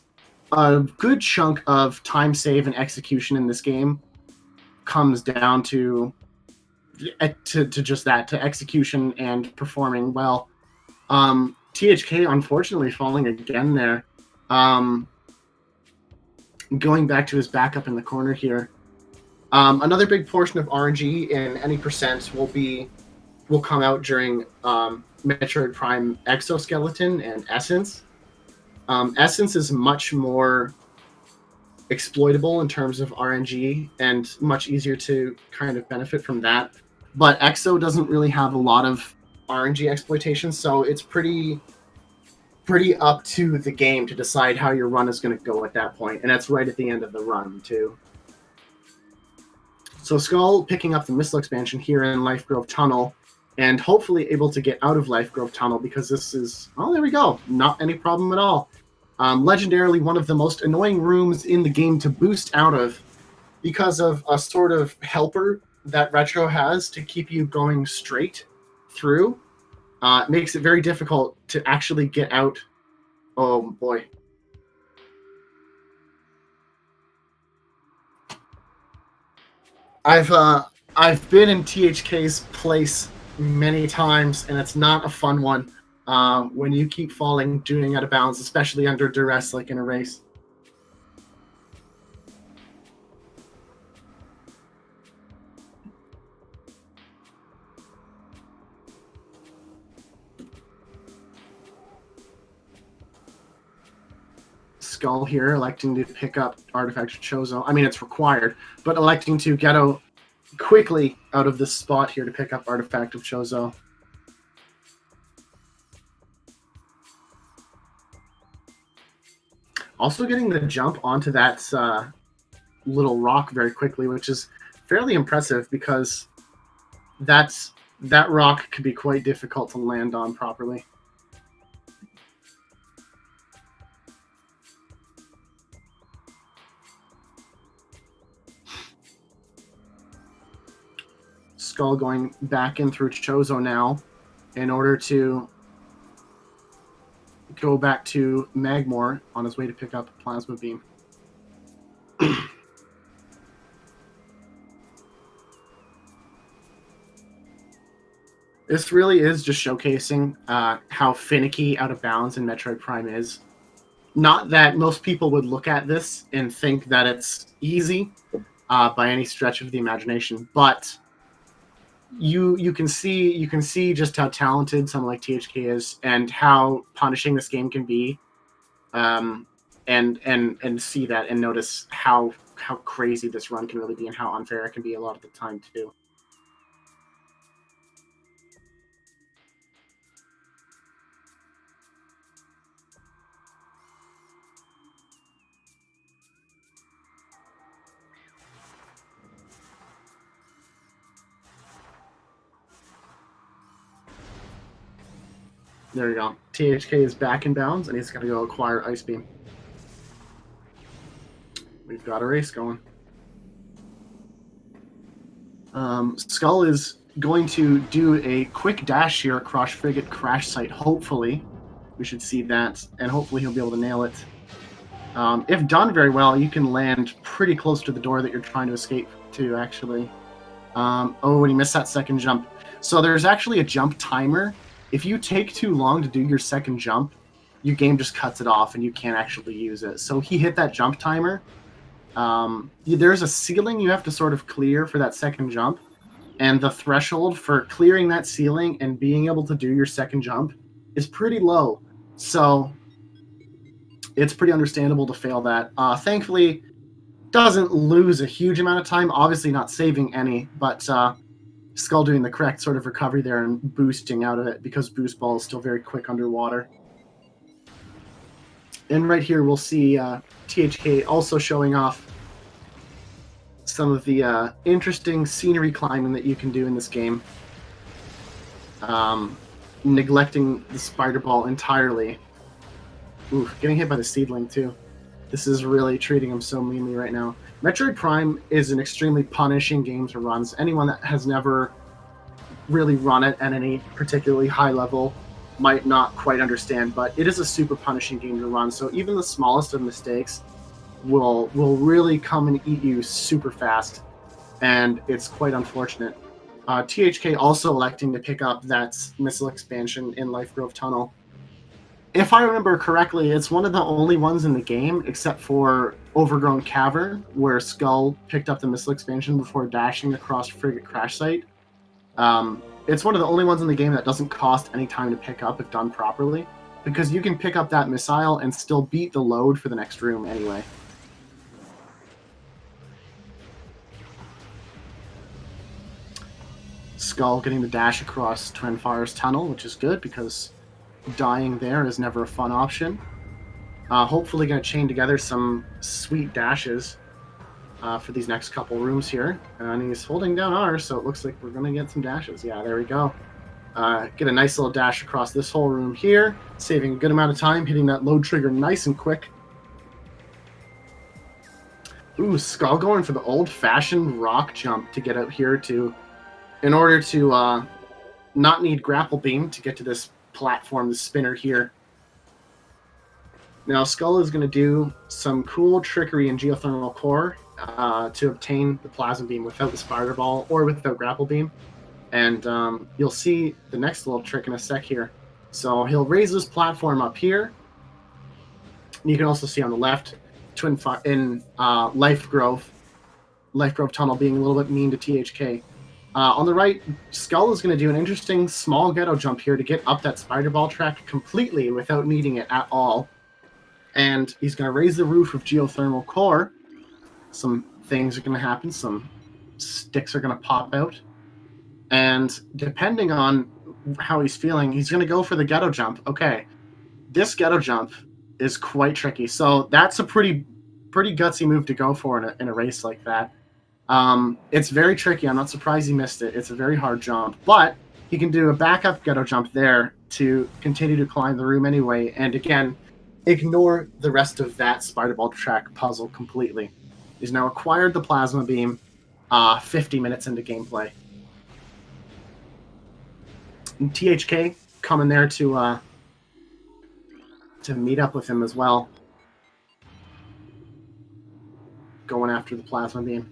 a good chunk of time save and execution in this game comes down to just that, to execution and performing well. THK unfortunately falling again there. Going back to his backup in the corner here. Another big portion of RNG in any percent will come out during Metroid Prime Exoskeleton and Essence. Essence is much more exploitable in terms of RNG and much easier to kind of benefit from that. But Exo doesn't really have a lot of RNG exploitation, so it's pretty up to the game to decide how your run is going to go at that point, and that's right at the end of the run too. So Skull picking up the missile expansion here in Life Grove Tunnel and hopefully able to get out of Life Grove Tunnel, because this is, oh, there we go, not any problem at all. Legendarily, one of the most annoying rooms in the game to boost out of, because of a sort of helper that Retro has to keep you going straight through. It makes it very difficult to actually get out. Oh boy. I've been in THK's place many times, and it's not a fun one when you keep falling, doing out of bounds, especially under duress like in a race. Skull here electing to pick up Artifact of Chozo. I mean, it's required, but electing to get out quickly out of this spot here to pick up Artifact of Chozo. Also getting the jump onto that little rock very quickly, which is fairly impressive because that rock could be quite difficult to land on properly. Skull going back in through Chozo now in order to go back to Magmore on his way to pick up Plasma Beam. This really is just showcasing how finicky Out of Bounds in Metroid Prime is. Not that most people would look at this and think that it's easy by any stretch of the imagination, but you can see just how talented someone like THK is and how punishing this game can be, and see that and notice how crazy this run can really be and how unfair it can be a lot of the time too. There you go. THK is back in bounds, and he's got to go acquire Ice Beam. We've got a race going. Skull is going to do a quick dash here across Frigate Crash Site, hopefully. We should see that, and hopefully he'll be able to nail it. If done very well, you can land pretty close to the door that you're trying to escape to, actually. Oh, and he missed that second jump. So there's actually a jump timer. If you take too long to do your second jump, your game just cuts it off and you can't actually use it. So he hit that jump timer. There's a ceiling you have to sort of clear for that second jump. And the threshold for clearing that ceiling and being able to do your second jump is pretty low. So it's pretty understandable to fail that. Thankfully, doesn't lose a huge amount of time. Obviously not saving any, but Skull doing the correct sort of recovery there and boosting out of it because Boost Ball is still very quick underwater. And right here we'll see THK also showing off some of the interesting scenery climbing that you can do in this game. Neglecting the Spider Ball entirely. Oof, getting hit by the Seedling too. This is really treating him so meanly right now. Metroid Prime is an extremely punishing game to run. So anyone that has never really run it at any particularly high level might not quite understand, but it is a super punishing game to run. So even the smallest of mistakes will really come and eat you super fast, and it's quite unfortunate. THK also electing to pick up that missile expansion in Life Grove Tunnel. If I remember correctly, it's one of the only ones in the game, except for Overgrown Cavern, where Skull picked up the missile expansion before dashing across Frigate Crash Site. It's one of the only ones in the game that doesn't cost any time to pick up if done properly, because you can pick up that missile and still beat the load for the next room anyway. Skull getting the dash across Twin Fires Tunnel, which is good because dying there is never a fun option. Hopefully going to chain together some sweet dashes for these next couple rooms here. And he's holding down R, so it looks like we're going to get some dashes. Yeah, there we go. Get a nice little dash across this whole room here, saving a good amount of time, hitting that load trigger nice and quick. Ooh, Skull going for the old-fashioned rock jump to get out here in order to not need grapple beam to get to this platform, the spinner here. Now, Skull is going to do some cool trickery in geothermal core to obtain the plasma beam without the spider ball or without grapple beam. And you'll see the next little trick in a sec here. So he'll raise this platform up here. You can also see on the left, Life Grove Tunnel being a little bit mean to THK. On the right, Skull is going to do an interesting small ghetto jump here to get up that spider ball track completely without needing it at all. And he's going to raise the roof of geothermal core. Some things are going to happen. Some sticks are going to pop out. And depending on how he's feeling, he's going to go for the ghetto jump. Okay, this ghetto jump is quite tricky. So that's a pretty gutsy move to go for in a race like that. It's very tricky. I'm not surprised he missed it. It's a very hard jump. But he can do a backup ghetto jump there to continue to climb the room anyway. And again, ignore the rest of that spider ball track puzzle completely. He's now acquired the plasma beam 50 minutes into gameplay. And THK coming there to meet up with him as well. Going after the plasma beam.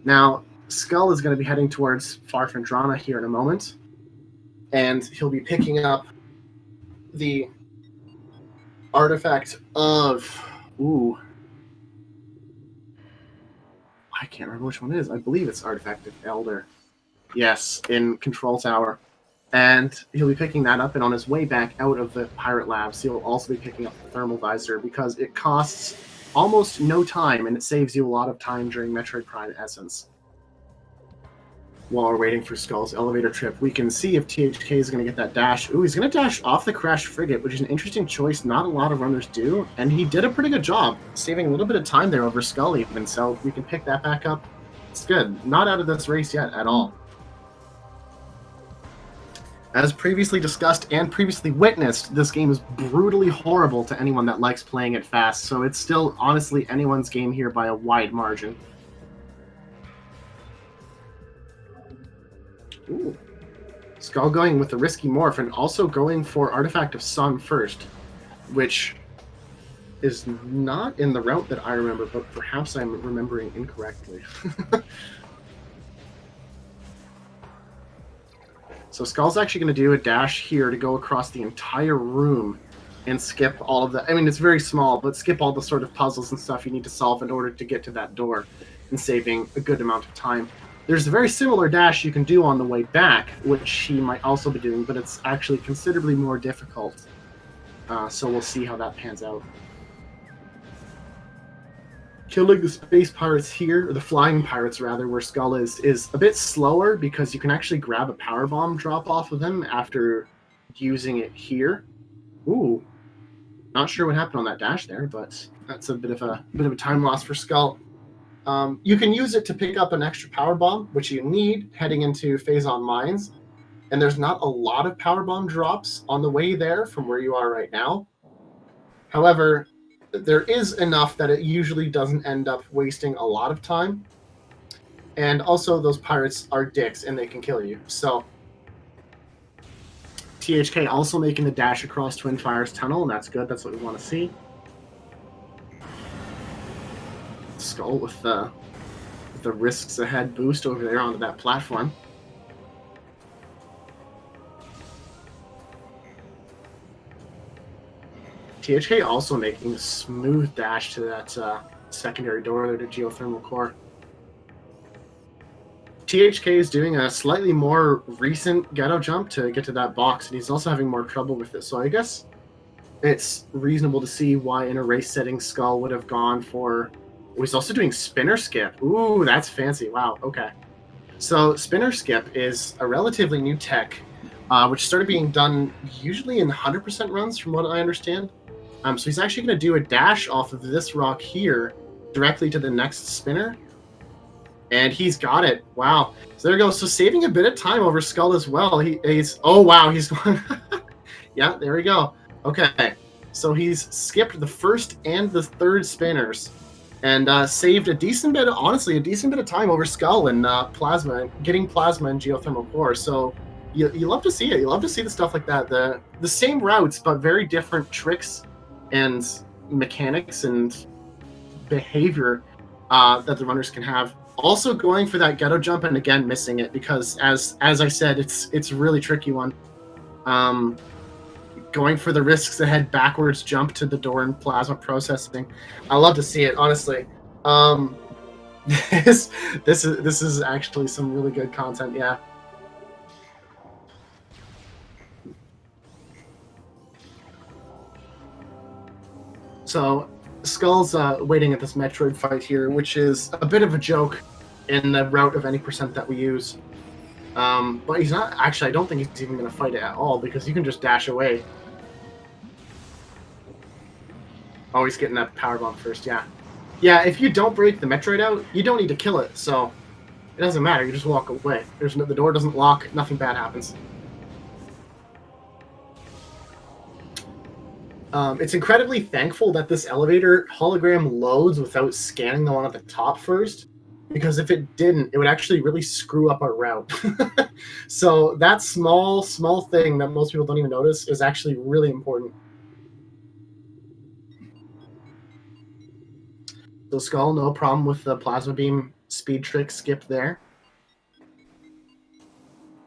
Now, Skull is going to be heading towards Farfandrana here in a moment. And he'll be picking up the artifact of... Ooh. I can't remember which one it is. I believe it's Artifact of Elder. Yes, in Control Tower. And he'll be picking that up, and on his way back out of the Pirate Labs, he'll also be picking up the Thermal Visor, because it costs almost no time, and it saves you a lot of time during Metroid Prime Essence. While we're waiting for Skull's elevator trip, we can see if THK is going to get that dash. Ooh, he's going to dash off the Crash Frigate, which is an interesting choice. Not a lot of runners do, and he did a pretty good job, saving a little bit of time there over Skull even, so we can pick that back up. It's good. Not out of this race yet at all. As previously discussed and previously witnessed, this game is brutally horrible to anyone that likes playing it fast, so it's still honestly anyone's game here by a wide margin. Ooh. Skull going with the risky morph and also going for Artifact of Sun first, which is not in the route that I remember, but perhaps I'm remembering incorrectly. So Skull's actually going to do a dash here to go across the entire room and skip all of the... I mean, it's very small, but skip all the sort of puzzles and stuff you need to solve in order to get to that door, and saving a good amount of time. There's a very similar dash you can do on the way back, which he might also be doing, but it's actually considerably more difficult. So we'll see how that pans out. Killing the space pirates here, or the flying pirates rather, where Skull is a bit slower because you can actually grab a power bomb drop off of them after using it here. Ooh, not sure what happened on that dash there, but that's a bit of a time loss for Skull. You can use it to pick up an extra power bomb, which you need heading into Phazon Mines, and there's not a lot of power bomb drops on the way there from where you are right now. However, there is enough that it usually doesn't end up wasting a lot of time. And also, those pirates are dicks, and they can kill you. So, THK also making the dash across Twin Fires Tunnel, and that's good. That's what we want to see. Skull with the risks ahead boost over there onto that platform. THK also making a smooth dash to that secondary door there to geothermal core. THK is doing a slightly more recent ghetto jump to get to that box, and he's also having more trouble with it. So I guess it's reasonable to see why in a race setting Skull would have gone for... Oh, he's also doing spinner skip. Ooh, that's fancy. Wow, okay. So spinner skip is a relatively new tech, which started being done usually in 100% runs from what I understand. So he's actually going to do a dash off of this rock here directly to the next spinner. And he's got it. Wow. So there we go. So saving a bit of time over Skull as well. He's oh wow, he's going yeah, there we go. Okay. So he's skipped the first and the third spinners and saved a decent bit of, honestly, a decent bit of time over Skull and Plasma, getting Plasma and Geothermal Core. So you love to see it. You love to see the stuff like that. The same routes, but very different tricks and mechanics and behavior that the runners can have. Also going for that ghetto jump and again missing it because as I said, it's a really tricky one. Going for the risks to head backwards jump to the door and Plasma processing. I love to see it, honestly. This is actually some really good content, yeah. So Skull's waiting at this Metroid fight here, which is a bit of a joke in the route of any percent that we use. But he's not, actually, I don't think he's even going to fight it at all, because you can just dash away. Oh, he's getting that power bomb first, yeah. Yeah, if you don't break the Metroid out, you don't need to kill it, so it doesn't matter, you just walk away. The door doesn't lock, nothing bad happens. It's incredibly thankful that this elevator hologram loads without scanning the one at the top first, because if it didn't, it would actually really screw up our route. So that small thing that most people don't even notice is actually really important. So Skull, no problem with the Plasma Beam speed trick skip there.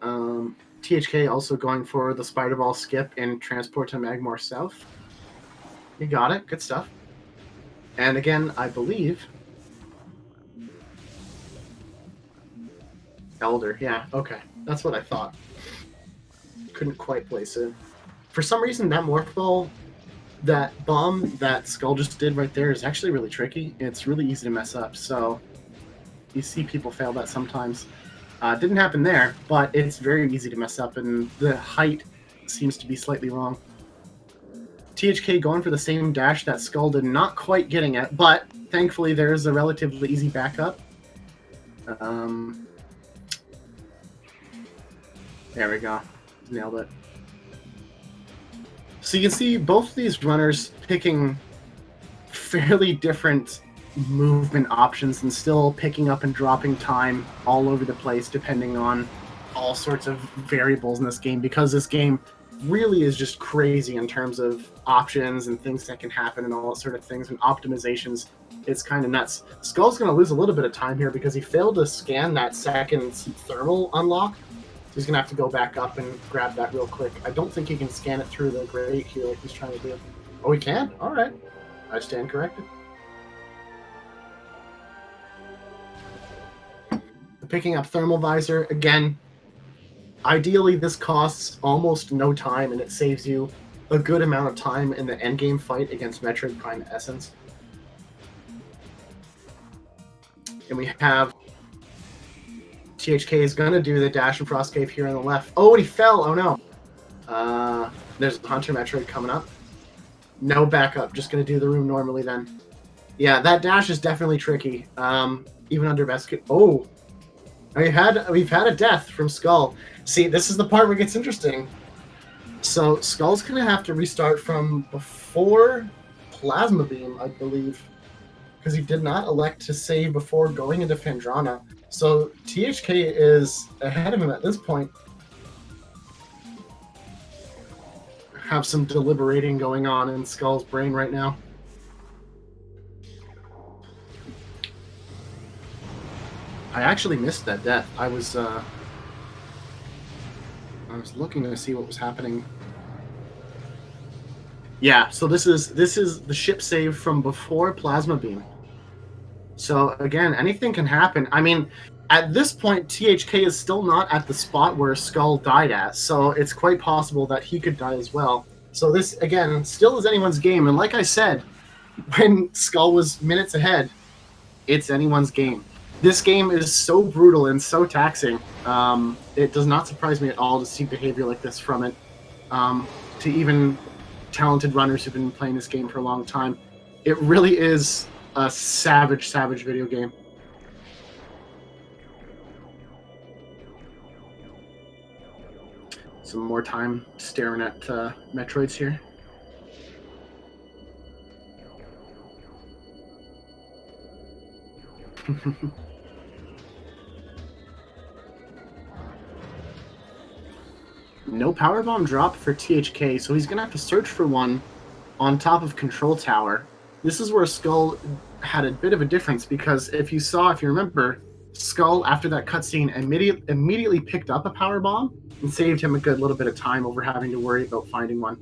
THK also going for the Spider Ball skip and transport to Magmore South. You got it. Good stuff. And again, I believe... Elder. Yeah, okay. That's what I thought. Couldn't quite place it. For some reason, that Morph Ball, that bomb that Skull just did right there is actually really tricky. It's really easy to mess up, so you see people fail that sometimes. Didn't happen there, but it's very easy to mess up, and the height seems to be slightly wrong. THK going for the same dash that Skull did, not quite getting it, but thankfully there's a relatively easy backup. There we go. Nailed it. So you can see both of these runners picking fairly different movement options and still picking up and dropping time all over the place depending on all sorts of variables in this game, because this game really is just crazy in terms of options and things that can happen and all that sort of things and optimizations. It's kind of nuts. Skull's going to lose a little bit of time here because he failed to scan that second thermal unlock. So he's going to have to go back up and grab that real quick. I don't think he can scan it through the grate here like he's trying to do. Oh, he can? All right. I stand corrected. Picking up Thermal Visor, again, ideally this costs almost no time and it saves you a good amount of time in the endgame fight against Metroid Prime Essence. And we have THK is going to do the dash and Frost Cave here on the left. Oh, and he fell! Oh no! There's a Hunter Metroid coming up. No backup, just going to do the room normally then. Yeah, that dash is definitely tricky. Even under best... Oh! We've had a death from Skull. See, this is the part where it gets interesting. So Skull's going to have to restart from before Plasma Beam, I believe, because he did not elect to save before going into Phandrana. So THK is ahead of him at this point. Have some deliberating going on in Skull's brain right now. I actually missed that death. I was looking to see what was happening. Yeah, so this is the ship save from before Plasma Beam. So again, anything can happen. I mean, at this point, THK is still not at the spot where Skull died at, so it's quite possible that he could die as well. So this, again, still is anyone's game. And like I said, when Skull was minutes ahead, it's anyone's game. This game is so brutal and so taxing. It does not surprise me at all to see behavior like this from it. To even talented runners who've been playing this game for a long time. It really is a savage video game. some more time staring at Metroids here. No powerbomb drop for THK, so he's going to have to search for one on top of Control Tower. This is where Skull had a bit of a difference, because if you remember, Skull, after that cutscene, immediately picked up a powerbomb and saved him a good little bit of time over having to worry about finding one.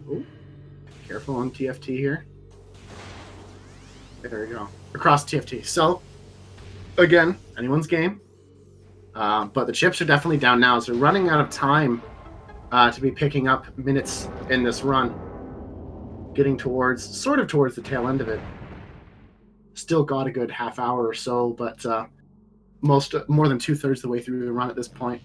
Ooh, careful on TFT here. There we go. Across TFT. So, again, anyone's game. But the chips are definitely down now, so they're running out of time to be picking up minutes in this run. Getting sort of towards the tail end of it. Still got a good half hour or so, but more than 2/3 of the way through the run at this point.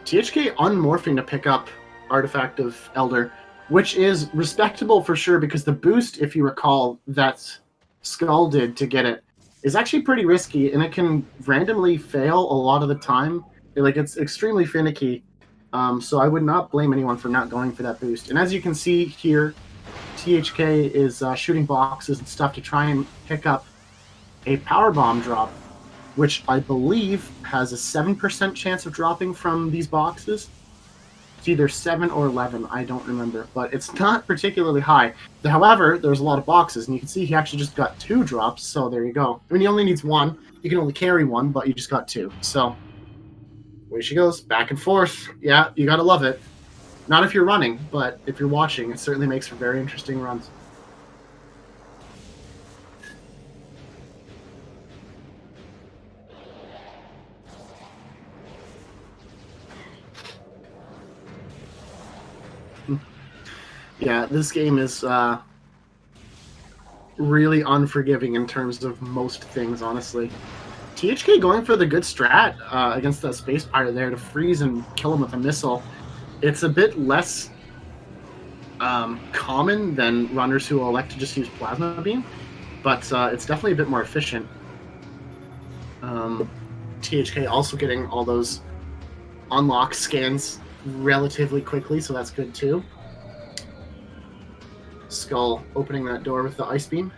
THK unmorphing to pick up Artifact of Elder, which is respectable for sure, because the boost, if you recall, that Skull did to get it, is actually pretty risky, and it can randomly fail a lot of the time. It's extremely finicky, so I would not blame anyone for not going for that boost. And as you can see here, THK is shooting boxes and stuff to try and pick up a powerbomb drop, which I believe has a 7% chance of dropping from these boxes. It's either 7 or 11, I don't remember, but it's not particularly high. However, there's a lot of boxes, and you can see he actually just got 2 drops, so there you go. I mean, he only needs 1. You can only carry 1, but you just got 2. So, away she goes, back and forth. Yeah, you gotta love it. Not if you're running, but if you're watching, it certainly makes for very interesting runs. Yeah, this game is really unforgiving in terms of most things, honestly. THK going for the good strat against that space pirate there to freeze and kill him with a missile. It's a bit less common than runners who will elect to just use plasma beam, but it's definitely a bit more efficient. THK also getting all those unlock scans relatively quickly, so that's good too. Skull opening that door with the ice beam.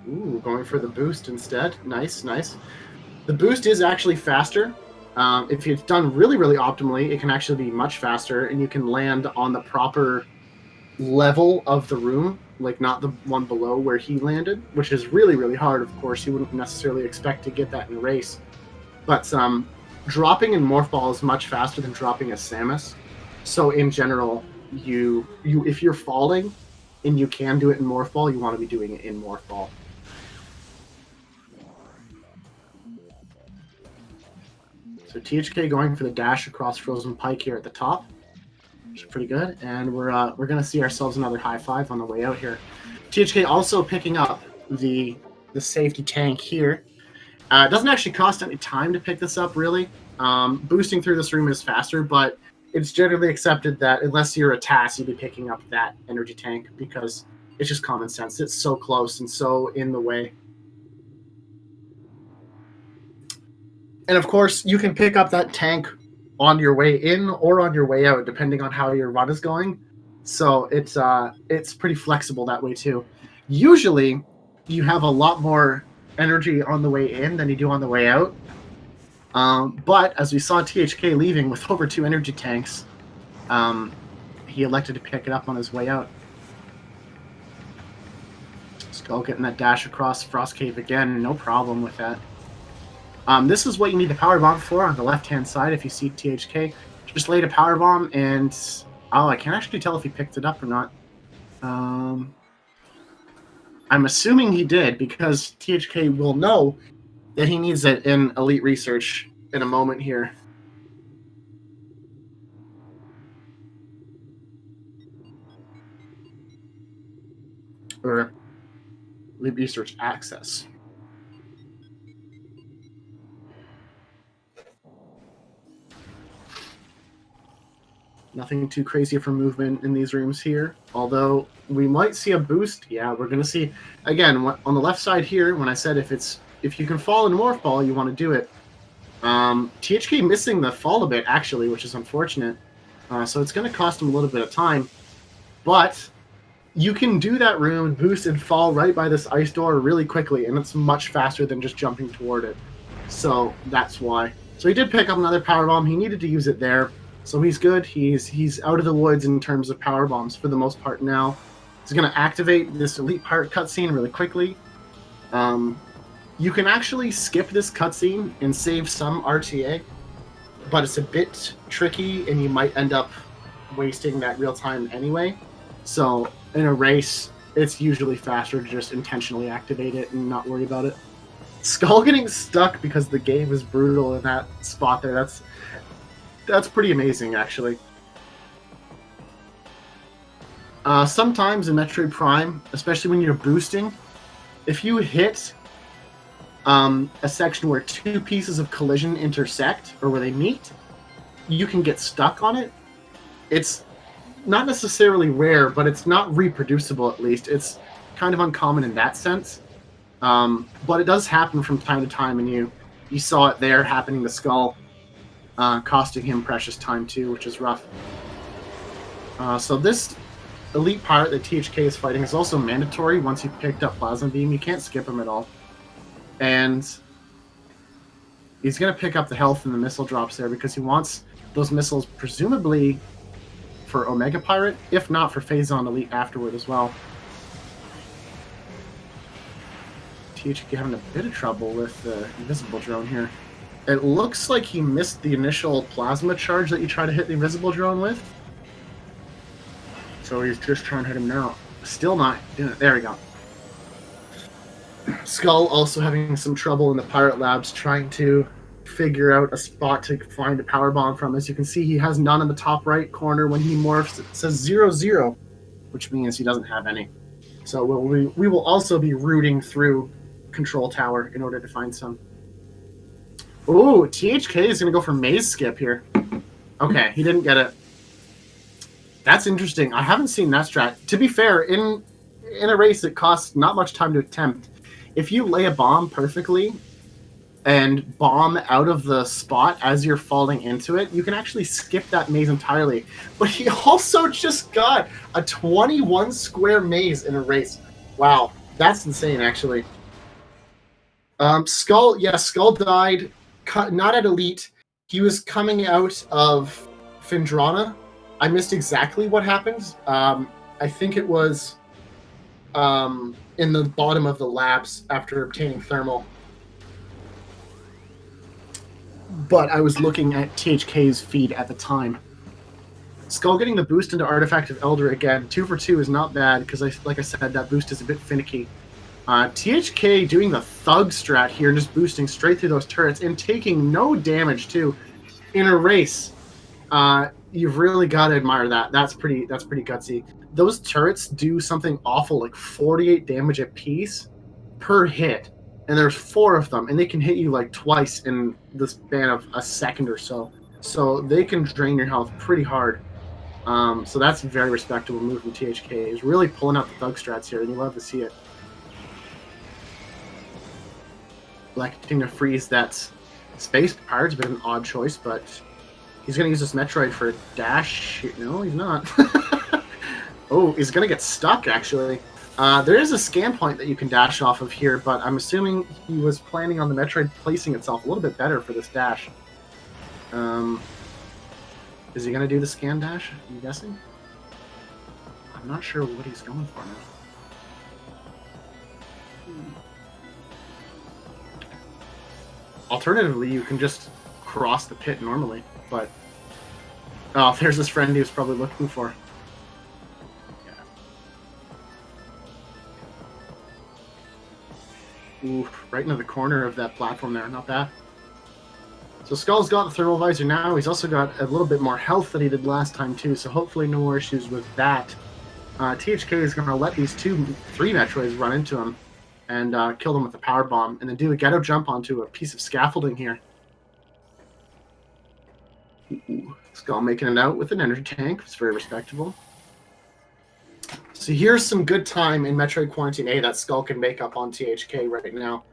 Ooh, going for the boost instead. Nice, nice. The boost is actually faster. If it's done really, really optimally, it can actually be much faster, and you can land on the proper level of the room, like not the one below where he landed, which is really, really hard, of course. You wouldn't necessarily expect to get that in a race. But dropping in Morph Ball is much faster than dropping a Samus. So in general, if you're falling and you can do it in Morph Ball, you want to be doing it in Morph Ball. So THK going for the dash across Frozen Pike here at the top, which is pretty good. And we're going to see ourselves another high five on the way out here. THK also picking up the safety tank here. It doesn't actually cost any time to pick this up, really. Boosting through this room is faster, but it's generally accepted that unless you're a TAS, you'll be picking up that energy tank, because it's just common sense. It's so close and so in the way. And of course, you can pick up that tank on your way in or on your way out, depending on how your run is going. So it's pretty flexible that way too. Usually, you have a lot more energy on the way in than you do on the way out. But as we saw THK leaving with over 2 energy tanks, he elected to pick it up on his way out. Skull getting that dash across Frost Cave again, no problem with that. This is what you need the power bomb for on the left-hand side. If you see THK, just laid a power bomb, and I can't actually tell if he picked it up or not. I'm assuming he did, because THK will know that he needs it in Elite Research in a moment here. Or Elite Research Access. Nothing too crazy for movement in these rooms here, although we might see a boost. Yeah, we're going to see, again, on the left side here, when I said if you can fall in Morph Ball, you want to do it. THK missing the fall a bit, actually, which is unfortunate. So it's going to cost him a little bit of time. But you can do that room, boost, and fall right by this ice door really quickly, and it's much faster than just jumping toward it. So that's why. So he did pick up another power bomb. He needed to use it there. So he's good. He's out of the woods in terms of power bombs for the most part now. He's going to activate this Elite Pirate cutscene really quickly. You can actually skip this cutscene and save some RTA, but it's a bit tricky, and you might end up wasting that real time anyway. So in a race, it's usually faster to just intentionally activate it and not worry about it. Skull getting stuck because the game is brutal in that spot there. That's pretty amazing, actually. Sometimes in Metroid Prime, especially when you're boosting, if you hit a section where two pieces of collision intersect, or where they meet, you can get stuck on it. It's not necessarily rare, but it's not reproducible, at least. It's kind of uncommon in that sense. But it does happen from time to time, and you saw it there happening to Skull, costing him precious time too, which is rough. So this Elite Pirate that THK is fighting is also mandatory once you've picked up Plasma Beam. You can't skip him at all. And he's going to pick up the health and the missile drops there because he wants those missiles presumably for Omega Pirate, if not for Phazon Elite afterward as well. THK having a bit of trouble with the invisible drone here. It looks like he missed the initial plasma charge that you try to hit the invisible drone with. So he's just trying to hit him now. Still not doing it. There we go. Skull also having some trouble in the Pirate Labs trying to figure out a spot to find a power bomb from. As you can see, he has none in the top right corner. When he morphs, it says 0-0, which means he doesn't have any. So we will also be rooting through Control Tower in order to find some. Ooh, THK is going to go for Maze Skip here. Okay, he didn't get it. That's interesting. I haven't seen that strat. To be fair, in a race, it costs not much time to attempt. If you lay a bomb perfectly and bomb out of the spot as you're falling into it, you can actually skip that maze entirely. But he also just got a 21 square maze in a race. Wow, that's insane, actually. Skull died, not at Elite. He was coming out of Phendrana. I missed exactly what happened. I think it was in the bottom of the labs after obtaining thermal. But I was looking at THK's feed at the time. Skull getting the boost into Artifact of Elder again. 2 for 2 is not bad because, like I said, that boost is a bit finicky. THK doing the thug strat here, just boosting straight through those turrets and taking no damage too. In a race, you've really got to admire that. That's pretty gutsy. Those turrets do something awful, like 48 damage a piece per hit, and there's 4 of them, and they can hit you like twice in the span of a second or so. So they can drain your health pretty hard. So that's a very respectable move from THK. He's really pulling out the thug strats here, and you love to see it. Electing to freeze that space pirate's a bit of an odd choice, but he's going to use this Metroid for a dash. No, he's not. Oh, he's going to get stuck, actually. There is a scan point that you can dash off of here, but I'm assuming he was planning on the Metroid placing itself a little bit better for this dash. Is he going to do the scan dash, I'm guessing? I'm not sure what he's going for now. Alternatively, you can just cross the pit normally, but... Oh, there's this friend he was probably looking for. Yeah. Ooh, right into the corner of that platform there. Not bad. So Skull's got the thermal visor now. He's also got a little bit more health than he did last time, too, so hopefully no more issues with that. THK is going to let these 3 Metroids run into him and kill them with a power bomb, and then do a ghetto jump onto a piece of scaffolding here. Ooh, Skull making it out with an energy tank. It's very respectable. So here's some good time in Metroid Quarantine A that Skull can make up on THK right now.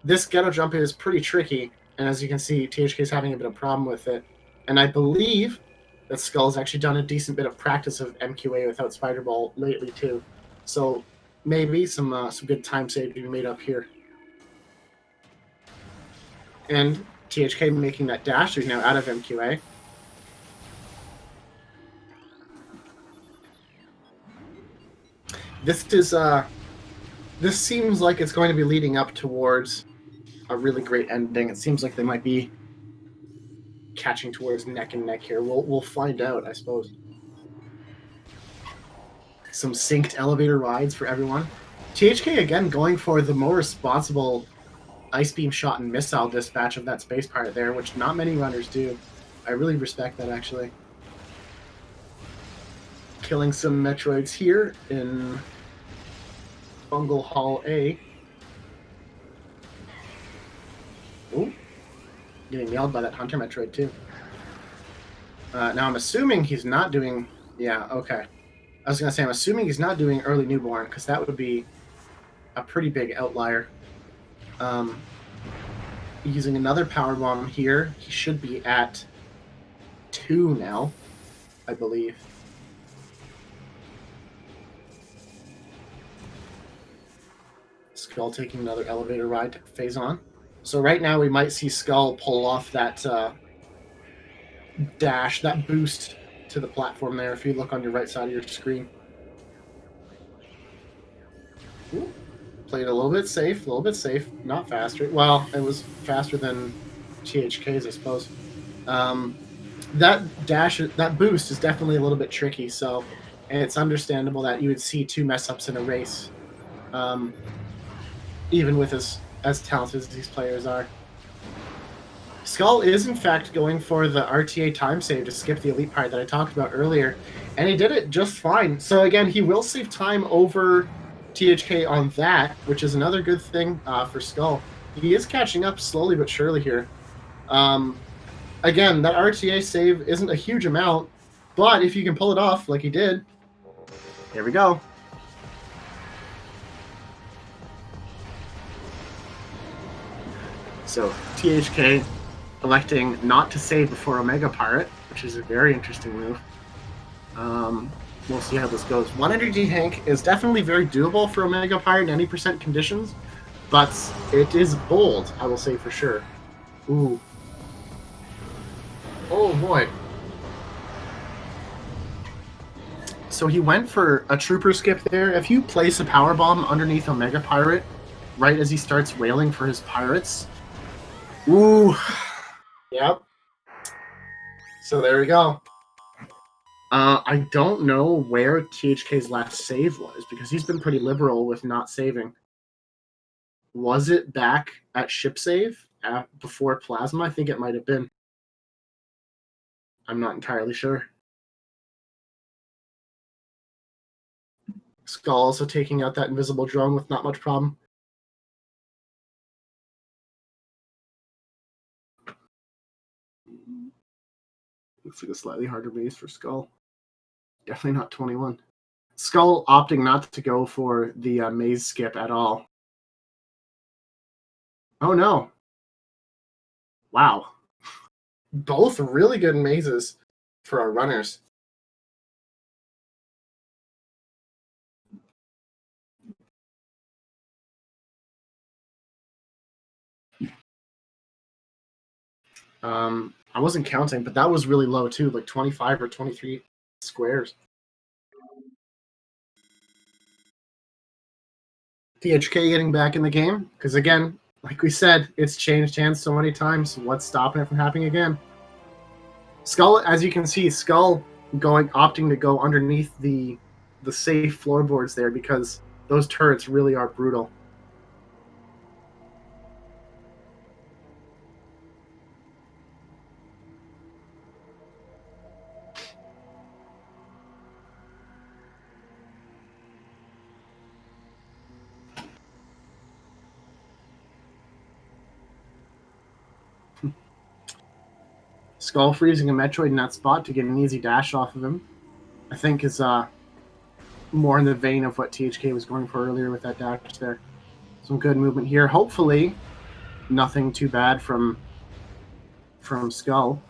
This ghetto jump is pretty tricky, and as you can see, THK is having a bit of problem with it. And I believe that Skull's actually done a decent bit of practice of MQA without Spider Ball lately too. So maybe some good time save to be made up here. And THK making that dash, he's now out of MQA. This seems like it's going to be leading up towards a really great ending. It seems like they might be catching towards neck and neck here. We'll find out, I suppose. Some synced elevator rides for everyone. THK again going for the more responsible ice beam shot and missile dispatch of that space pirate there, which not many runners do. I really respect that, actually. Killing some Metroids here in Bungle Hall A. Ooh. Getting yelled by that Hunter Metroid, too. Now, I'm assuming he's not doing... Yeah, okay. I was going to say, I'm assuming he's not doing early newborn, because that would be a pretty big outlier. Using another power bomb here. He should be at 2 now, I believe. Skull taking another elevator ride to phase on. So right now we might see Skull pull off that dash, that boost to the platform there if you look on your right side of your screen. Ooh. Played a little bit safe, not faster. Well, it was faster than THK's, I suppose. That dash, that boost is definitely a little bit tricky, so it's understandable that you would see 2 mess-ups in a race, even with as talented as these players are. Skull is, in fact, going for the RTA time save to skip the elite part that I talked about earlier, and he did it just fine. So again, he will save time over THK on that, which is another good thing for Skull. He is catching up slowly but surely here. Again, that RTA save isn't a huge amount, but if you can pull it off like he did, here we go. So THK electing not to save before Omega Pirate, which is a very interesting move. We'll see how this goes. 1 energy tank is definitely very doable for Omega Pirate in any % conditions, but it is bold, I will say for sure. Ooh. Oh boy. So he went for a trooper skip there. If you place a power bomb underneath Omega Pirate right as he starts railing for his pirates. Ooh. Yep. So there we go. I don't know where THK's last save was, because he's been pretty liberal with not saving. Was it back at ship save before Plasma? I think it might have been. I'm not entirely sure. Skull also taking out that invisible drone with not much problem. Looks like a slightly harder base for Skull. Definitely not 21. Skull opting not to go for the maze skip at all. Oh no. Wow. Both really good mazes for our runners. I wasn't counting, but that was really low too, like 25 or 23 squares. THK getting back in the game, because again, like we said, it's changed hands so many times. What's stopping it from happening again? Skull, as you can see, Skull opting to go underneath the safe floorboards there, because those turrets really are brutal. Skull freezing a Metroid in that spot to get an easy dash off of him, I think is more in the vein of what THK was going for earlier with that dash there. Some good movement here. Hopefully, nothing too bad from Skull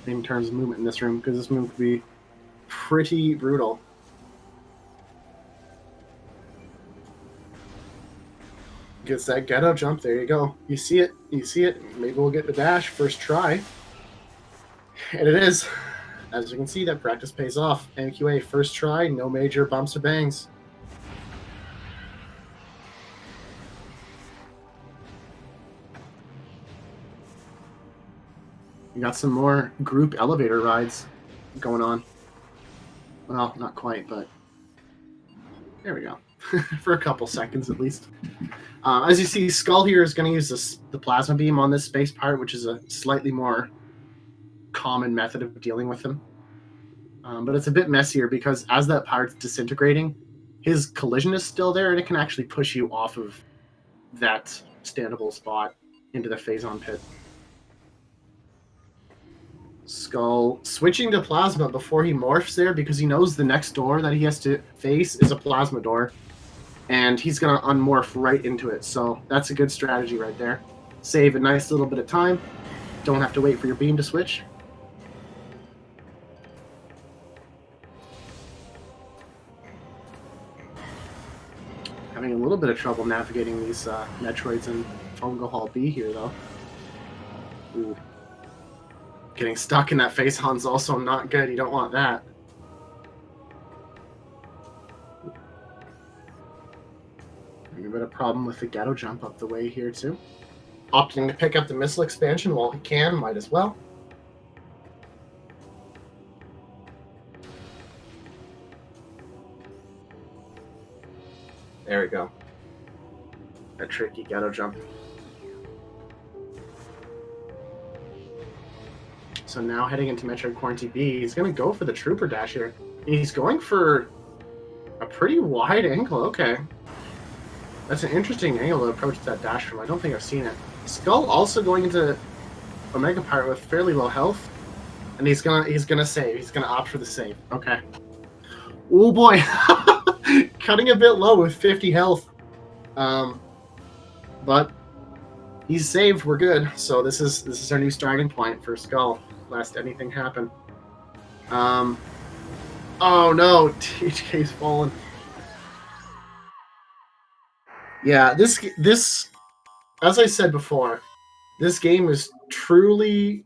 in terms of movement in this room, because this room could be pretty brutal. Gets that ghetto jump. There you go. You see it. You see it. Maybe we'll get the dash first try. And it is. As you can see, that practice pays off. MQA, first try, no major bumps or bangs. You got some more group elevator rides going on. Well, not quite, but there we go. For a couple seconds at least. As you see, Skull here is going to use the plasma beam on this space part, which is a slightly more common method of dealing with him. But it's a bit messier because as that part's disintegrating, his collision is still there, and it can actually push you off of that standable spot into the phazon pit. Skull switching to plasma before he morphs there because he knows the next door that he has to face is a plasma door, and he's going to unmorph right into it. So that's a good strategy right there. Save a nice little bit of time. Don't have to wait for your beam to switch. Having a little bit of trouble navigating these Metroids in Fungal Hall B here, though. Ooh. Getting stuck in that phazon's also not good. You don't want that. A bit of problem with the ghetto jump up the way here, too. Opting to pick up the missile expansion while he can, might as well. There we go. A tricky ghetto jump. So now heading into Metroid Quarantine B, he's going to go for the Trooper dash here. He's going for a pretty wide angle. Okay. That's an interesting angle to approach that dash from. I don't think I've seen it. Skull also going into Omega Pirate with fairly low health. And he's gonna save. He's gonna opt for the save. Okay. Oh boy. Cutting a bit low with 50 health. But he's saved. We're good. So this is our new starting point for Skull. Lest anything happen. Oh no, TJ's fallen. Yeah, this, as I said before, this game is truly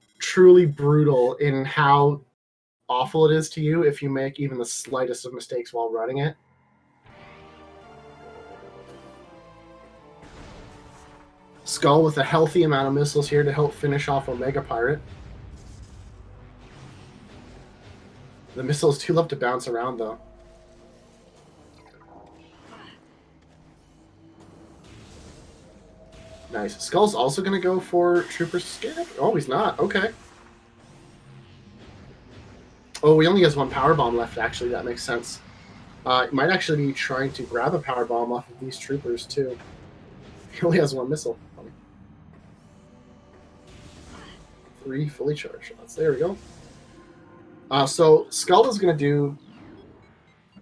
brutal in how awful it is to you if you make even the slightest of mistakes while running it. Skull with a healthy amount of missiles here to help finish off Omega Pirate. The missiles do love to bounce around, though. Nice. Skull's also going to go for Trooper Scab? Oh, he's not. Okay. Oh, he only has one power bomb left, actually. That makes sense. He might actually be trying to grab a power bomb off of these troopers, too. He only has one missile. 3 fully charged shots. There we go. So Skull is going to do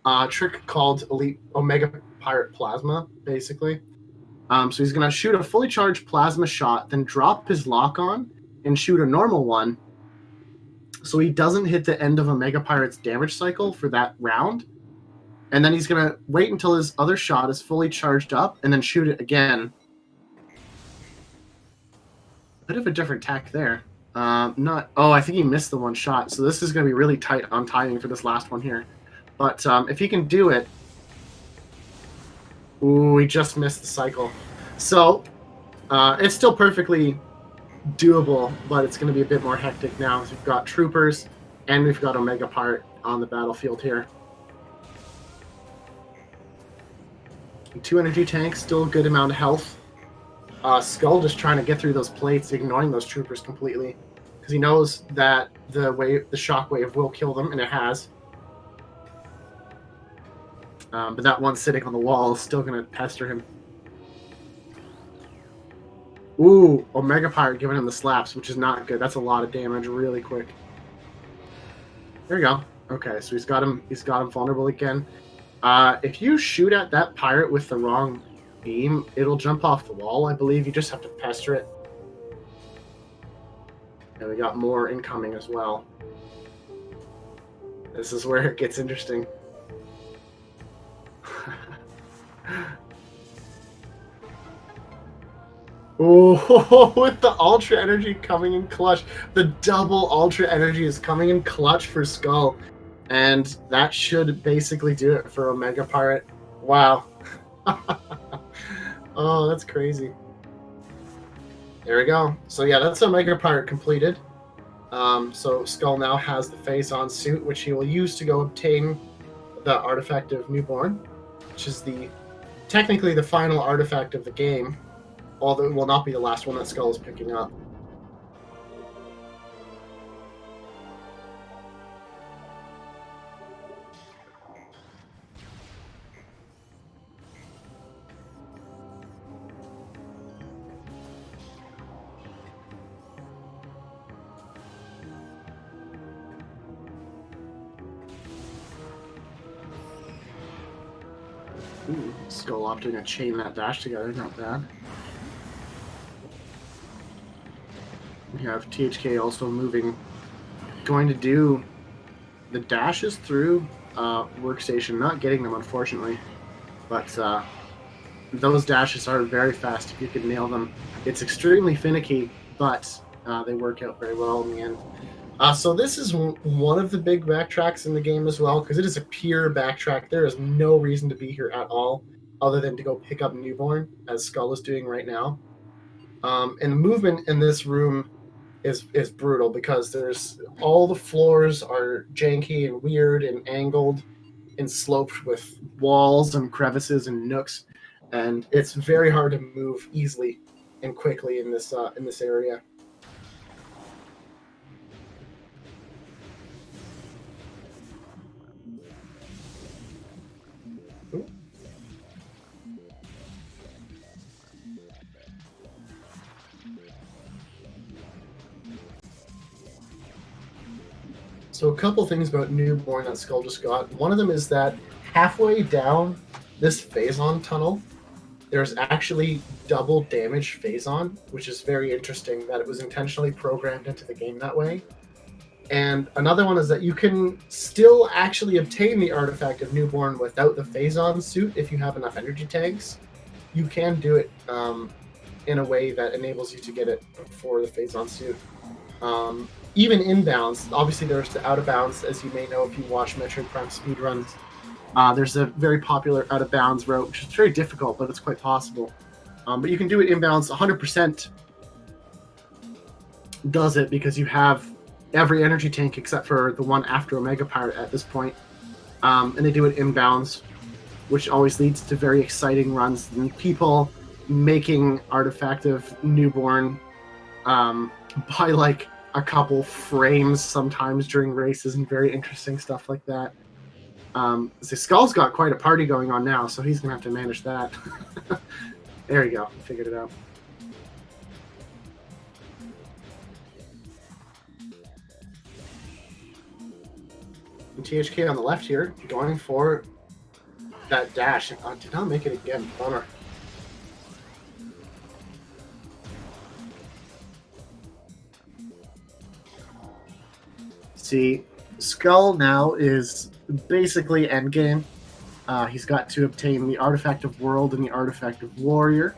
a trick called Elite Omega Pirate Plasma, basically. So he's going to shoot a fully charged plasma shot, then drop his lock-on and shoot a normal one, so he doesn't hit the end of Omega Pirate's damage cycle for that round. And then he's going to wait until his other shot is fully charged up and then shoot it again. A bit of a different tack there. I think he missed the one shot, so this is going to be really tight on timing for this last one here. But if he can do it... Ooh, he just missed the cycle. So, it's still perfectly doable, but it's going to be a bit more hectic now. We've got troopers, and we've got Omega Pirate on the battlefield here. 2 energy tanks, still a good amount of health. Skull just trying to get through those plates, ignoring those troopers completely, because he knows that the shockwave will kill them, and it has. But that one sitting on the wall is still going to pester him. Ooh, Omega Pirate giving him the slaps, which is not good. That's a lot of damage really quick. There we go. Okay, so he's got him vulnerable again. If you shoot at that pirate with the wrong beam, it'll jump off the wall, I believe. You just have to pester it. And we got more incoming as well. This is where it gets interesting. Oh, with the Ultra Energy coming in clutch. The double Ultra Energy is coming in clutch for Skull. And that should basically do it for Omega Pirate. Wow. Oh, that's crazy. There we go. So yeah, that's Omega Pirate completed. So Skull now has the Phazon suit, which he will use to go obtain the artifact of Newborn, which is technically the final artifact of the game, although it will not be the last one that Skull is picking up. Ooh, Skull opting to chain that dash together, not bad. We have THK also moving, going to do the dashes through workstation, not getting them unfortunately, but those dashes are very fast if you can nail them. It's extremely finicky, but they work out very well in the end. So this is one of the big backtracks in the game as well, because it is a pure backtrack. There is no reason to be here at all, other than to go pick up Newborn, as Skull is doing right now. And the movement in this room is brutal, because there's all the floors are janky and weird and angled and sloped with walls and crevices and nooks, and it's very hard to move easily and quickly in this area. So a couple things about Newborn that Skull just got. One of them is that halfway down this Phazon tunnel, there's actually double damage Phazon, which is very interesting that it was intentionally programmed into the game that way. And another one is that you can still actually obtain the artifact of Newborn without the Phazon suit if you have enough energy tanks. You can do it in a way that enables you to get it for the Phazon suit. Even inbounds, obviously there's the out of bounds, as you may know if you watch Metroid Prime speedruns. There's a very popular out of bounds route, which is very difficult, but it's quite possible. But you can do it inbounds. 100% does it because you have every energy tank except for the one after Omega Pirate at this point. And they do it inbounds, which always leads to very exciting runs and people making Artifact of Newborn by like a couple frames sometimes during races and very interesting stuff like that. The Skull's got quite a party going on now, so he's going to have to manage that. There you go. Figured it out. And THK on the left here, going for that dash. Did not make it again. Bummer. See, Skull now is basically endgame. He's got to obtain the Artifact of World and the Artifact of Warrior,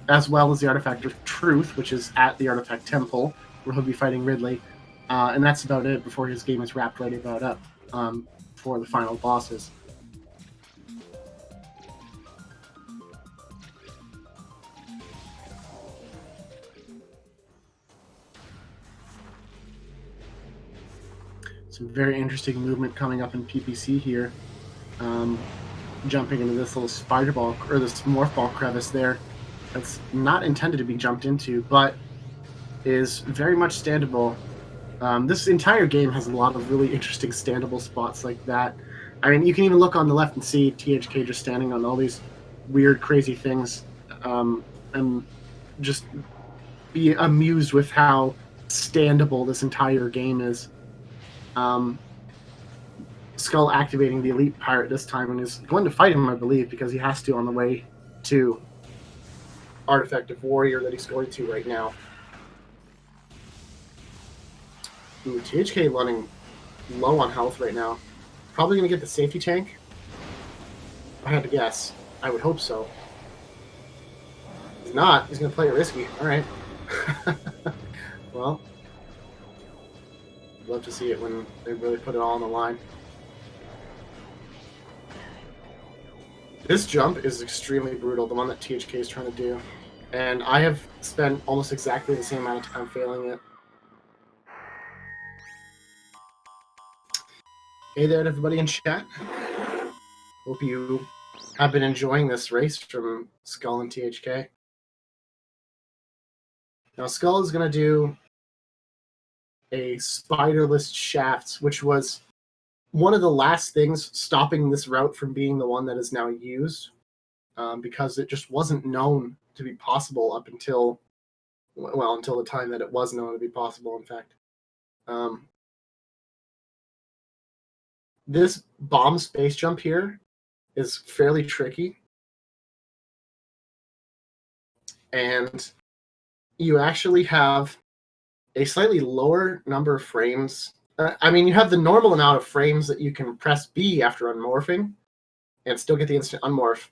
as well as the Artifact of Truth, which is at the Artifact Temple, where he'll be fighting Ridley. And that's about it before his game is wrapped right about up for the final bosses. Some very interesting movement coming up in PPC here. Jumping into this little spider ball, or this morph ball crevice there. That's not intended to be jumped into, but is very much standable. This entire game has a lot of really interesting standable spots like that. I mean, you can even look on the left and see THK just standing on all these weird, crazy things, and just be amused with how standable this entire game is. Skull activating the Elite Pirate this time and is going to fight him, I believe, because he has to on the way to Artifact of Warrior that he's going to right now. Ooh, THK running low on health right now. Probably going to get the safety tank. If I had to guess. I would hope so. He's not. He's going to play it risky. All right. Well, I'd love to see it when they really put it all on the line. This jump is extremely brutal, the one that THK is trying to do. And I have spent almost exactly the same amount of time failing it. Hey there to everybody in chat. Hope you have been enjoying this race from Skull and THK. Now, Skull is going to do a spiderless shaft, which was one of the last things stopping this route from being the one that is now used, because it just wasn't known to be possible up until, well, until the time that it was known to be possible, in fact. This bomb space jump here is fairly tricky. And you actually have a slightly lower number of frames. I mean, you have the normal amount of frames that you can press B after unmorphing and still get the instant unmorph.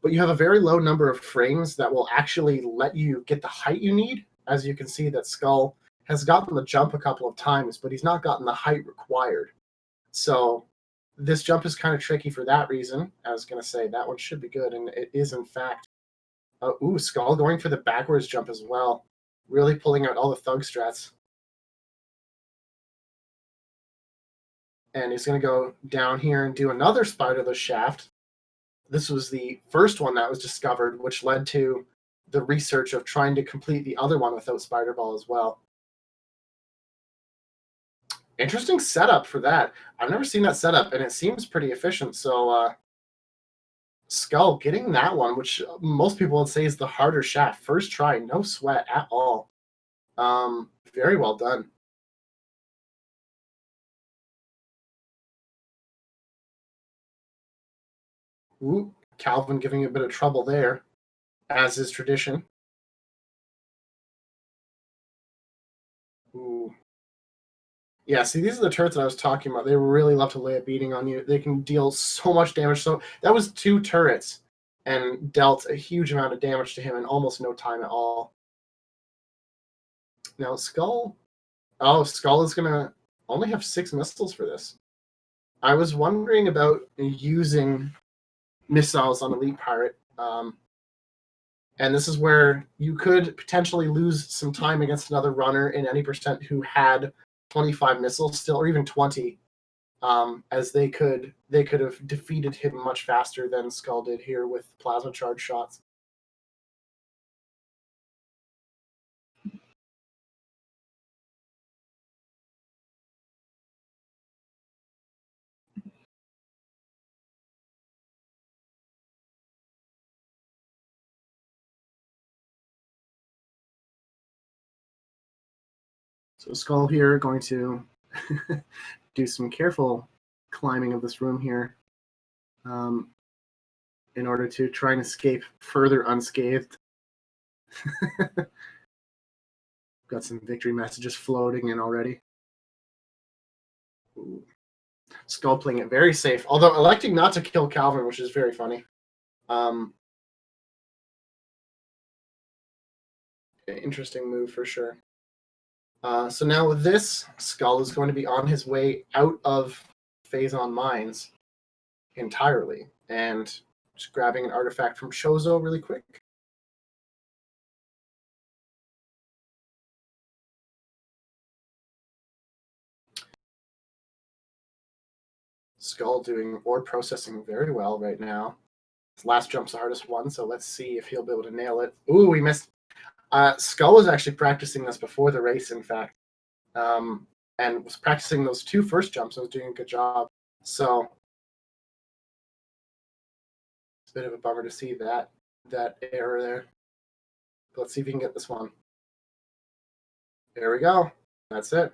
But you have a very low number of frames that will actually let you get the height you need. As you can see, that Skull has gotten the jump a couple of times, but he's not gotten the height required. So this jump is kind of tricky for that reason. I was going to say that one should be good, and it is, in fact. Ooh, Skull going for the backwards jump as well. Really pulling out all the thug strats. And he's going to go down here and do another spiderless shaft. This was the first one that was discovered, which led to the research of trying to complete the other one without spider ball as well. Interesting setup for that. I've never seen that setup, and it seems pretty efficient. So Skull getting that one, which most people would say is the harder shaft. First try, no sweat at all. Very well done. Ooh, Calvin giving a bit of trouble there, as is tradition. Ooh. Yeah, see, these are the turrets that I was talking about. They really love to lay a beating on you. They can deal so much damage. So that was 2 turrets and dealt a huge amount of damage to him in almost no time at all. Now, Skull... Oh, Skull is going to only have 6 missiles for this. I was wondering about using missiles on Elite Pirate. And this is where you could potentially lose some time against another runner in any percent who had 25 missiles still, or even 20, as they could have defeated him much faster than Skull did here with plasma charge shots. So Skull here going to do some careful climbing of this room here, in order to try and escape further unscathed. Got some victory messages floating in already. Ooh. Skull playing it very safe, although electing not to kill Calvin, which is very funny. Interesting move for sure. So now with this, Skull is going to be on his way out of Phazon Mines entirely, and just grabbing an artifact from Chozo really quick. Skull doing ore processing very well right now. His last jump's the hardest one, so let's see if he'll be able to nail it. Ooh, we missed. Skull was actually practicing this before the race, in fact, and was practicing those 2 first jumps and was doing a good job. So it's a bit of a bummer to see that error there. But let's see if we can get this one. There we go. That's it.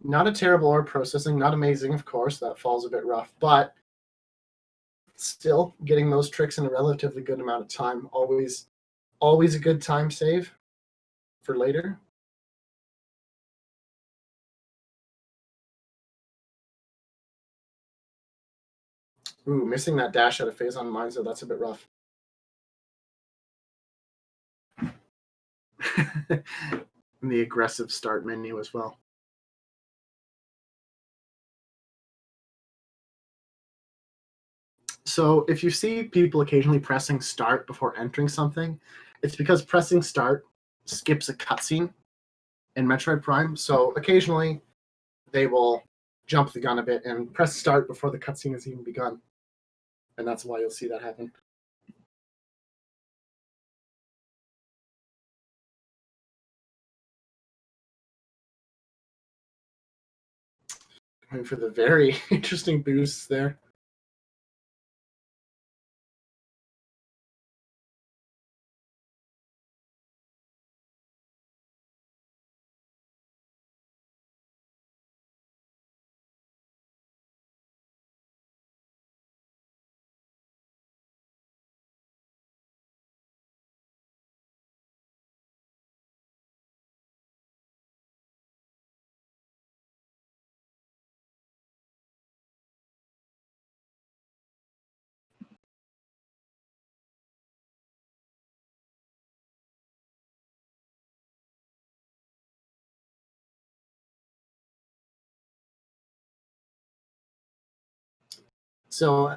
Not a terrible ore processing, not amazing, of course. That falls a bit rough, but still getting those tricks in a relatively good amount of time. Always a good time save for later. Ooh, missing that dash out of phase on mine, so that's a bit rough. And the aggressive start menu as well. So if you see people occasionally pressing start before entering something, it's because pressing start skips a cutscene in Metroid Prime. So occasionally they will jump the gun a bit and press start before the cutscene has even begun. And that's why you'll see that happen. Going for the very interesting boosts there. So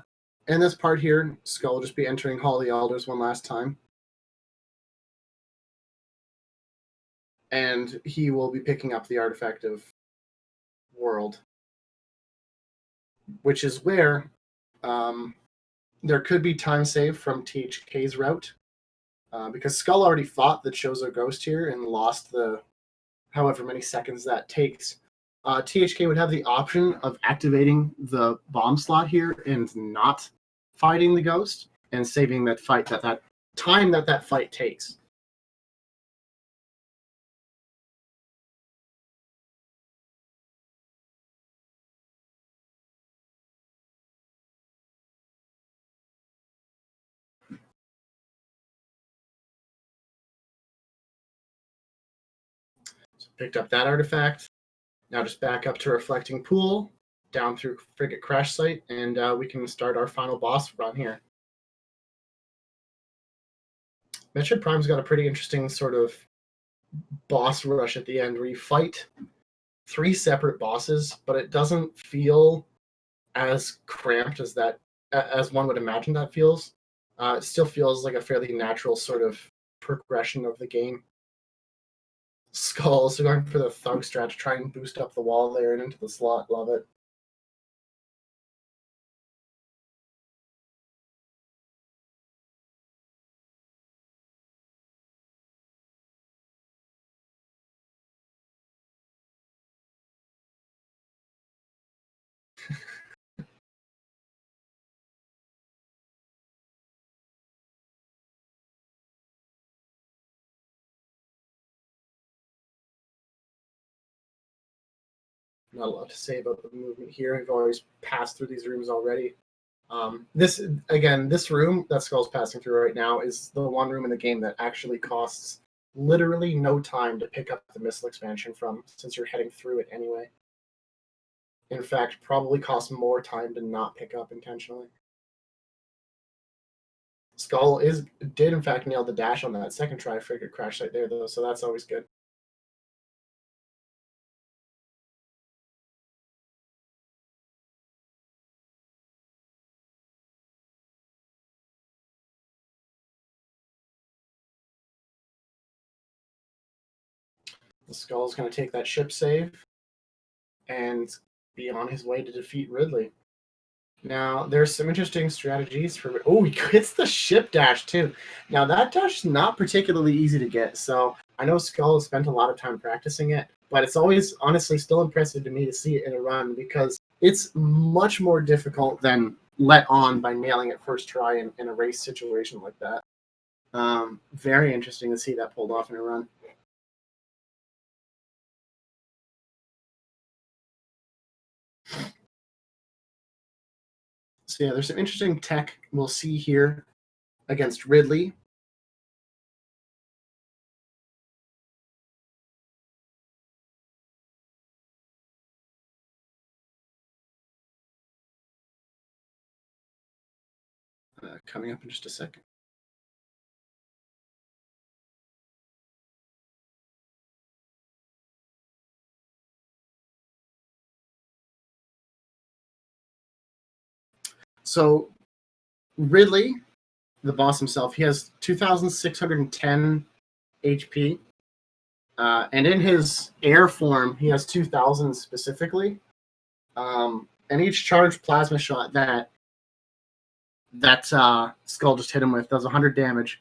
in this part here, Skull will just be entering Hall of the Elders one last time. And he will be picking up the artifact of world, which is where there could be time saved from THK's route, because Skull already fought the Chozo Ghost here and lost the however many seconds that takes. THK would have the option of activating the bomb slot here and not fighting the ghost and saving that fight that time that fight takes. So picked up that artifact. Now just back up to Reflecting Pool, down through Frigate Crash Site, and we can start our final boss run here. Metroid Prime's got a pretty interesting sort of boss rush at the end where you fight three separate bosses, but it doesn't feel as cramped as one would imagine that feels. It still feels like a fairly natural sort of progression of the game. Skull also going for the thug strat to try and boost up the wall there and into the slot. Love it. Not a lot to say about the movement here. We've always passed through these rooms already. This room that Skull's passing through right now is the one room in the game that actually costs literally no time to pick up the missile expansion from, since you're heading through it anyway. In fact, probably costs more time to not pick up intentionally. Skull did in fact nail the dash on that second try frigate crash site there though, so that's always good. The Skull's going to take that ship save and be on his way to defeat Ridley. Now, there's some interesting strategies for. Oh, he hits the ship dash too. Now, that dash is not particularly easy to get, so I know Skull has spent a lot of time practicing it, but it's always honestly still impressive to me to see it in a run because it's much more difficult than let on by nailing it first try in a race situation like that. Very interesting to see that pulled off in a run. So yeah, there's some interesting tech we'll see here against Ridley. Coming up in just a second. So Ridley, the boss himself, he has 2,610 HP. And in his air form, he has 2,000 specifically. And each charged plasma shot that Skull just hit him with does 100 damage.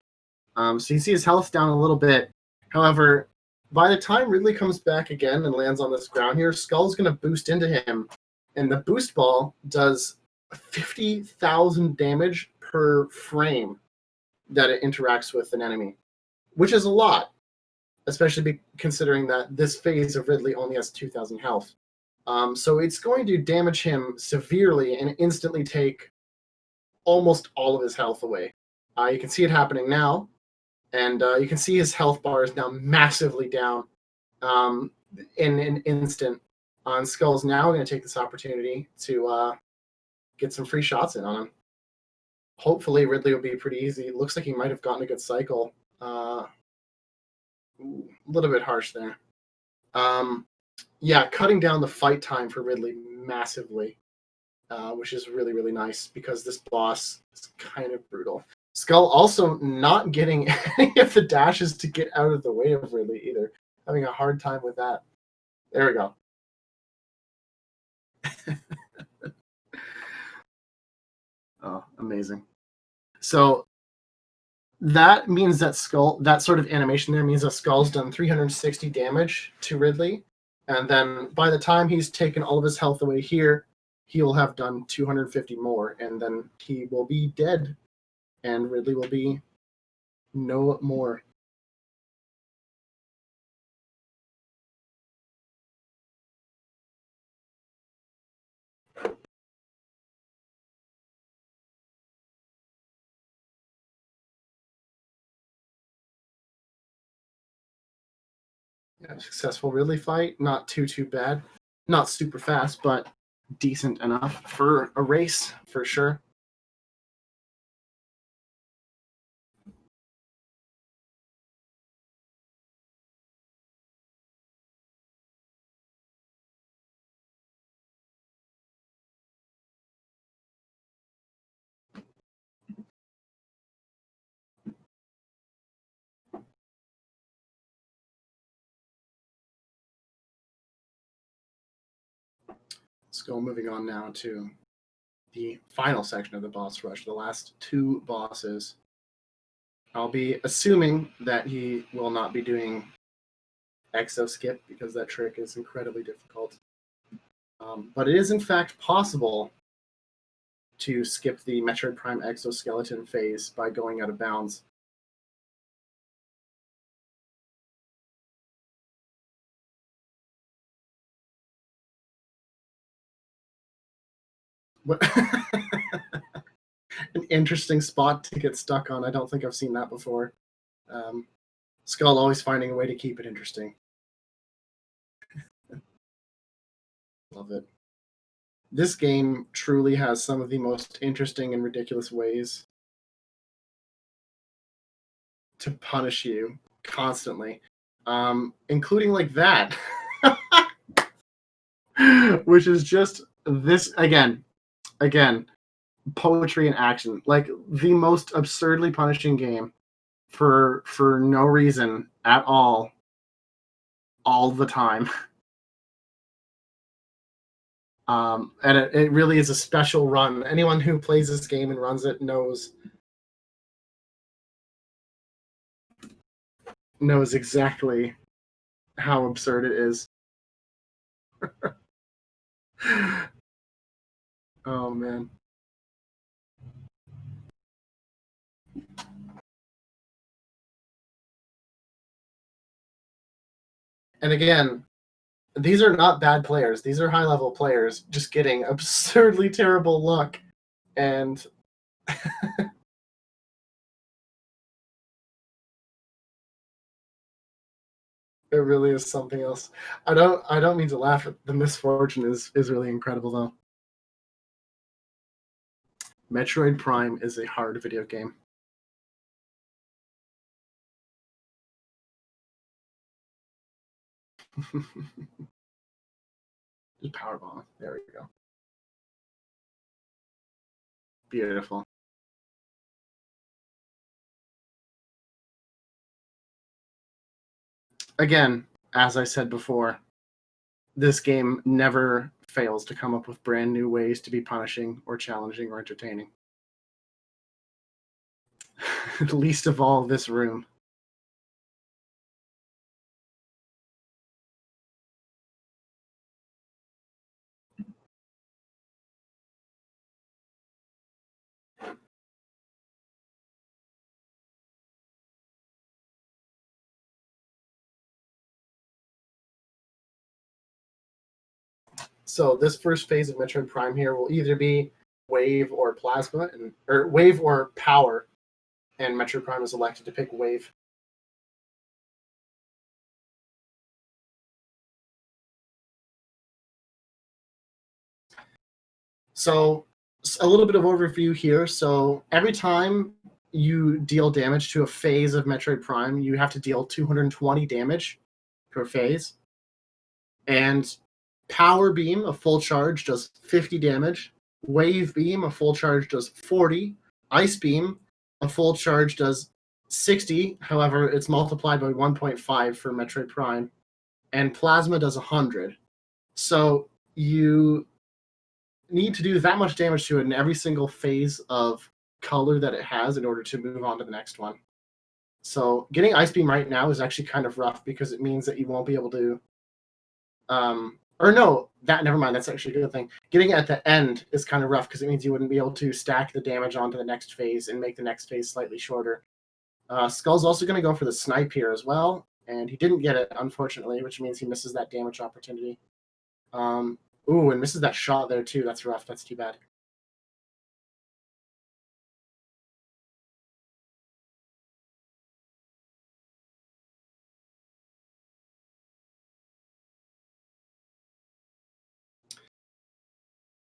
So you see his health down a little bit. However, by the time Ridley comes back again and lands on this ground here, Skull's going to boost into him. And the boost ball does 50,000 damage per frame that it interacts with an enemy, which is a lot, especially considering that this phase of Ridley only has 2,000 health. So it's going to damage him severely and instantly take almost all of his health away. You can see it happening now, and you can see his health bar is now massively down in an instant. Skull's now going to take this opportunity to get some free shots in on him. Hopefully, Ridley will be pretty easy. It looks like he might have gotten a good cycle. A little bit harsh there. Yeah, cutting down the fight time for Ridley massively, which is really, really nice because this boss is kind of brutal. Skull also not getting any of the dashes to get out of the way of Ridley either. Having a hard time with that. There we go. Oh, amazing. So that means that Skull, that sort of animation there means that Skull's done 360 damage to Ridley. And then by the time he's taken all of his health away here, he will have done 250 more. And then he will be dead. And Ridley will be no more. Yeah, successful Ridley fight. Not too bad. Not super fast, but decent enough for a race, for sure. Let's go moving on now to the final section of the boss rush, the last two bosses. I'll be assuming that he will not be doing exo skip because that trick is incredibly difficult. But it is in fact possible to skip the Metroid Prime exoskeleton phase by going out of bounds. An interesting spot to get stuck on. I don't think I've seen that before. Skull always finding a way to keep it interesting. Love it. This game truly has some of the most interesting and ridiculous ways to punish you constantly, including like that, which is just this again, poetry in action. Like the most absurdly punishing game for no reason at all the time. And it really is a special run. Anyone who plays this game and runs it knows exactly how absurd it is. Oh man. And again, these are not bad players. These are high-level players just getting absurdly terrible luck. And it really is something else. I don't mean to laugh at the misfortune is really incredible though. Metroid Prime is a hard video game. Just powerbomb. There we go. Beautiful. Again, as I said before, this game never fails to come up with brand new ways to be punishing or challenging or entertaining. Least of all this room. So this first phase of Metroid Prime here will either be wave or plasma, or wave or power, and Metroid Prime is elected to pick wave. So a little bit of overview here. So every time you deal damage to a phase of Metroid Prime, you have to deal 220 damage per phase. And Power Beam, a full charge, does 50 damage. Wave Beam, a full charge, does 40. Ice Beam, a full charge, does 60. However, it's multiplied by 1.5 for Metroid Prime. And Plasma does 100. So you need to do that much damage to it in every single phase of color that it has in order to move on to the next one. So getting Ice Beam right now is actually kind of rough because it means that you won't be able to or no, never mind, that's actually a good thing. Getting it at the end is kind of rough because it means you wouldn't be able to stack the damage onto the next phase and make the next phase slightly shorter. Skull's also going to go for the snipe here as well, and he didn't get it, unfortunately, which means he misses that damage opportunity. Ooh, and misses that shot there too. That's rough. That's too bad.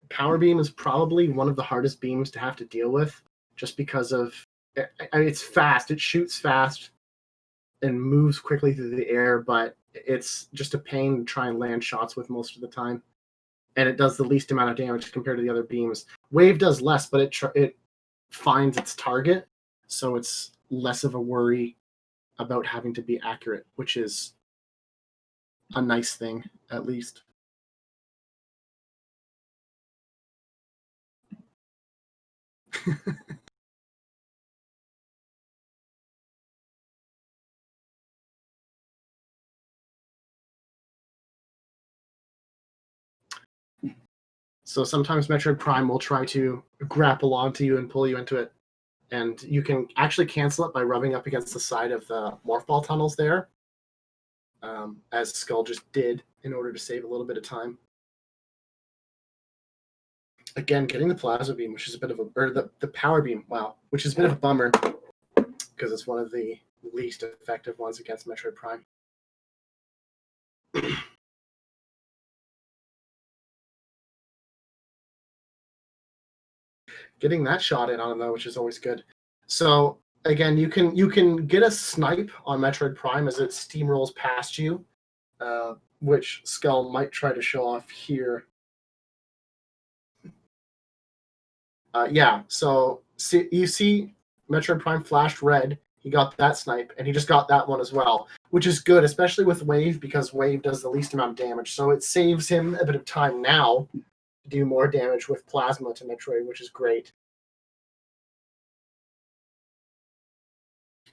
Power Beam is probably one of the hardest beams to have to deal with, just because of it's fast. It shoots fast and moves quickly through the air, but it's just a pain to try and land shots with most of the time. And it does the least amount of damage compared to the other beams. Wave does less, but it finds its target, so it's less of a worry about having to be accurate, which is a nice thing, at least. So sometimes Metroid Prime will try to grapple onto you and pull you into it, and you can actually cancel it by rubbing up against the side of the morph ball tunnels there, as Skull just did in order to save a little bit of time. Again, getting the plasma beam, which is a bit of a, or the power beam, wow, which is a bit of a bummer because it's one of the least effective ones against Metroid Prime. Getting that shot in on him though, which is always good. So again, you can get a snipe on Metroid Prime as it steamrolls past you, which Skull might try to show off here. Yeah, so you see Metroid Prime flashed red. He got that snipe, and he just got that one as well, which is good, especially with Wave, because Wave does the least amount of damage. So it saves him a bit of time now to do more damage with Plasma to Metroid, which is great.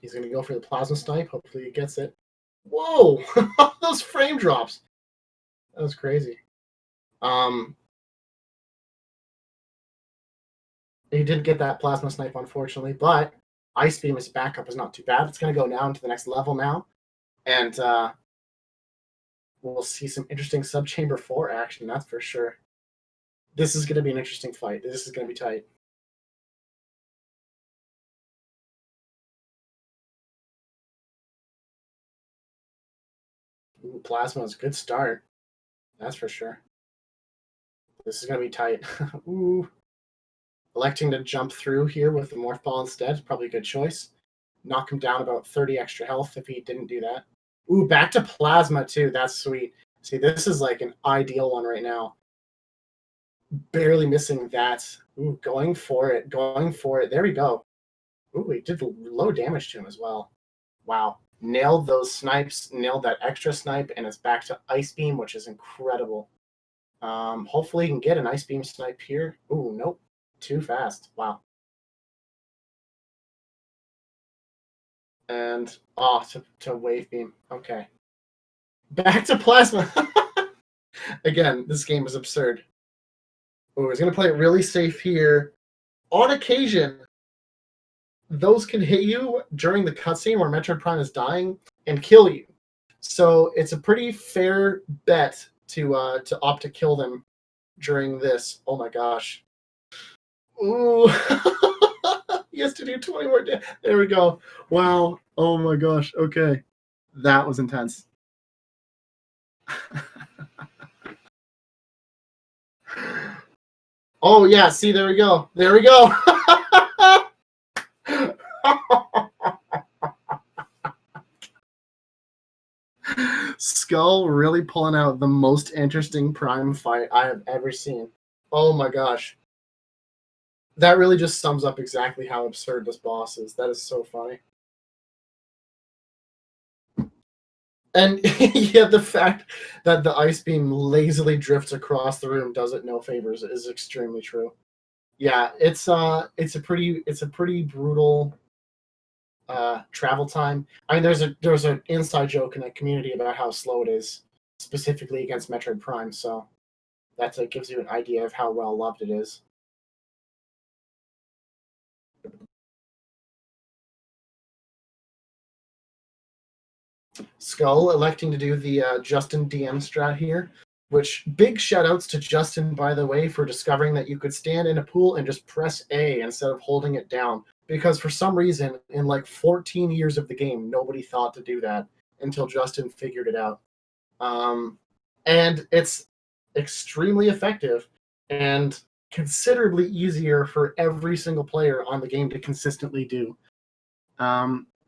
He's going to go for the Plasma snipe. Hopefully he gets it. Whoa! Those frame drops! That was crazy. He didn't get that Plasma snipe, unfortunately, but Ice Beam as backup is not too bad. It's going to go down to the next level now, and we'll see some interesting Subchamber 4 action, that's for sure. This is going to be an interesting fight. This is going to be tight. Ooh, Plasma is a good start. That's for sure. This is going to be tight. Ooh. Electing to jump through here with the Morph Ball instead is probably a good choice. Knock him down about 30 extra health if he didn't do that. Ooh, back to Plasma too. That's sweet. See, this is like an ideal one right now. Barely missing that. Ooh, going for it. Going for it. There we go. Ooh, he did low damage to him as well. Wow. Nailed those snipes. Nailed that extra snipe, and it's back to Ice Beam, which is incredible. Hopefully he can get an Ice Beam snipe here. Ooh, nope. Too fast. Wow. And, to Wave Beam. Okay. Back to Plasma. Again, this game is absurd. Ooh, he's going to play it really safe here. On occasion, those can hit you during the cutscene where Metroid Prime is dying and kill you. So it's a pretty fair bet to opt to kill them during this. Oh my gosh. Ooh. He has to do 20 more damage. There we go. Wow. Oh my gosh. Okay. That was intense. Oh yeah, see, there we go. There we go. Skull really pulling out the most interesting Prime fight I have ever seen. Oh my gosh. That really just sums up exactly how absurd this boss is. That is so funny. And yeah, the fact that the Ice Beam lazily drifts across the room does it no favors is extremely true. Yeah, it's a pretty brutal travel time. I mean, there's an inside joke in the community about how slow it is, specifically against Metroid Prime. So that gives you an idea of how well loved it is. Skull electing to do the Justin DM strat here, which big shout outs to Justin, by the way, for discovering that you could stand in a pool and just press A instead of holding it down. Because for some reason, in like 14 years of the game, nobody thought to do that until Justin figured it out. And it's extremely effective and considerably easier for every single player on the game to consistently do.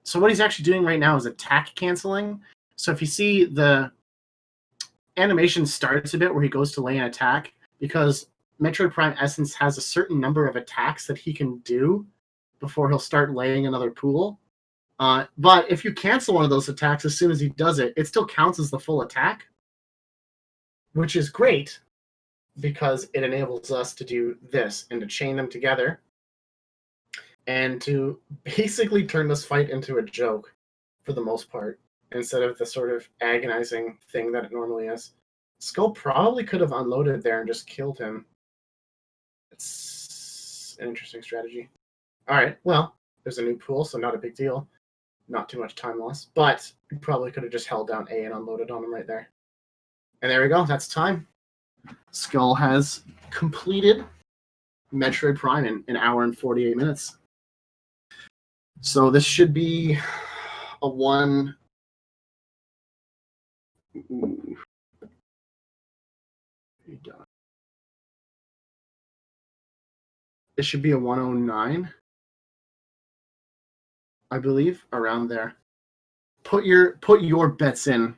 So what he's actually doing right now is attack canceling. So if you see, the animation starts a bit where he goes to lay an attack, because Metroid Prime Essence has a certain number of attacks that he can do before he'll start laying another pool. But if you cancel one of those attacks as soon as he does it, it still counts as the full attack, which is great because it enables us to do this and to chain them together and to basically turn this fight into a joke for the most part, instead of the sort of agonizing thing that it normally is. Skull probably could have unloaded there and just killed him. It's an interesting strategy. All right, well, there's a new pool, so not a big deal. Not too much time loss, but you probably could have just held down A and unloaded on him right there. And there we go, that's time. Skull has completed Metroid Prime in an hour and 48 minutes. So this should be a one. It should be a 109, I believe, around there. Put your bets in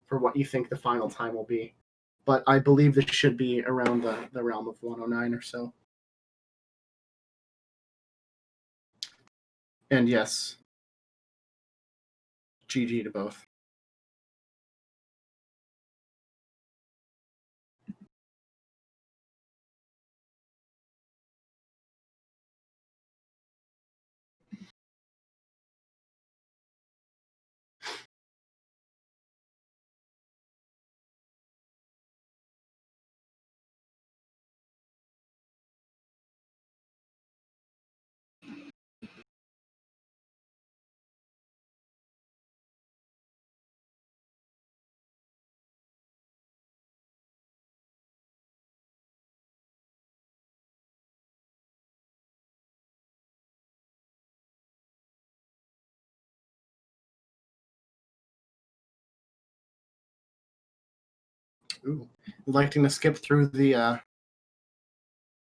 for what you think the final time will be, but I believe this should be around the realm of 109 or so. And yes, GG to both. Ooh, electing to skip through the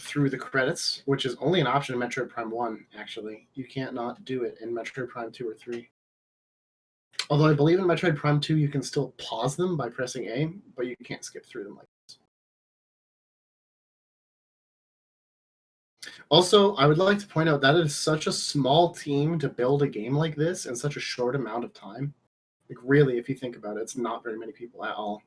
through the credits, which is only an option in Metroid Prime 1, actually. You can't not do it in Metroid Prime 2 or 3. Although I believe in Metroid Prime 2 you can still pause them by pressing A, but you can't skip through them like this. Also, I would like to point out that it is such a small team to build a game like this in such a short amount of time. Like, really, if you think about it, it's not very many people at all.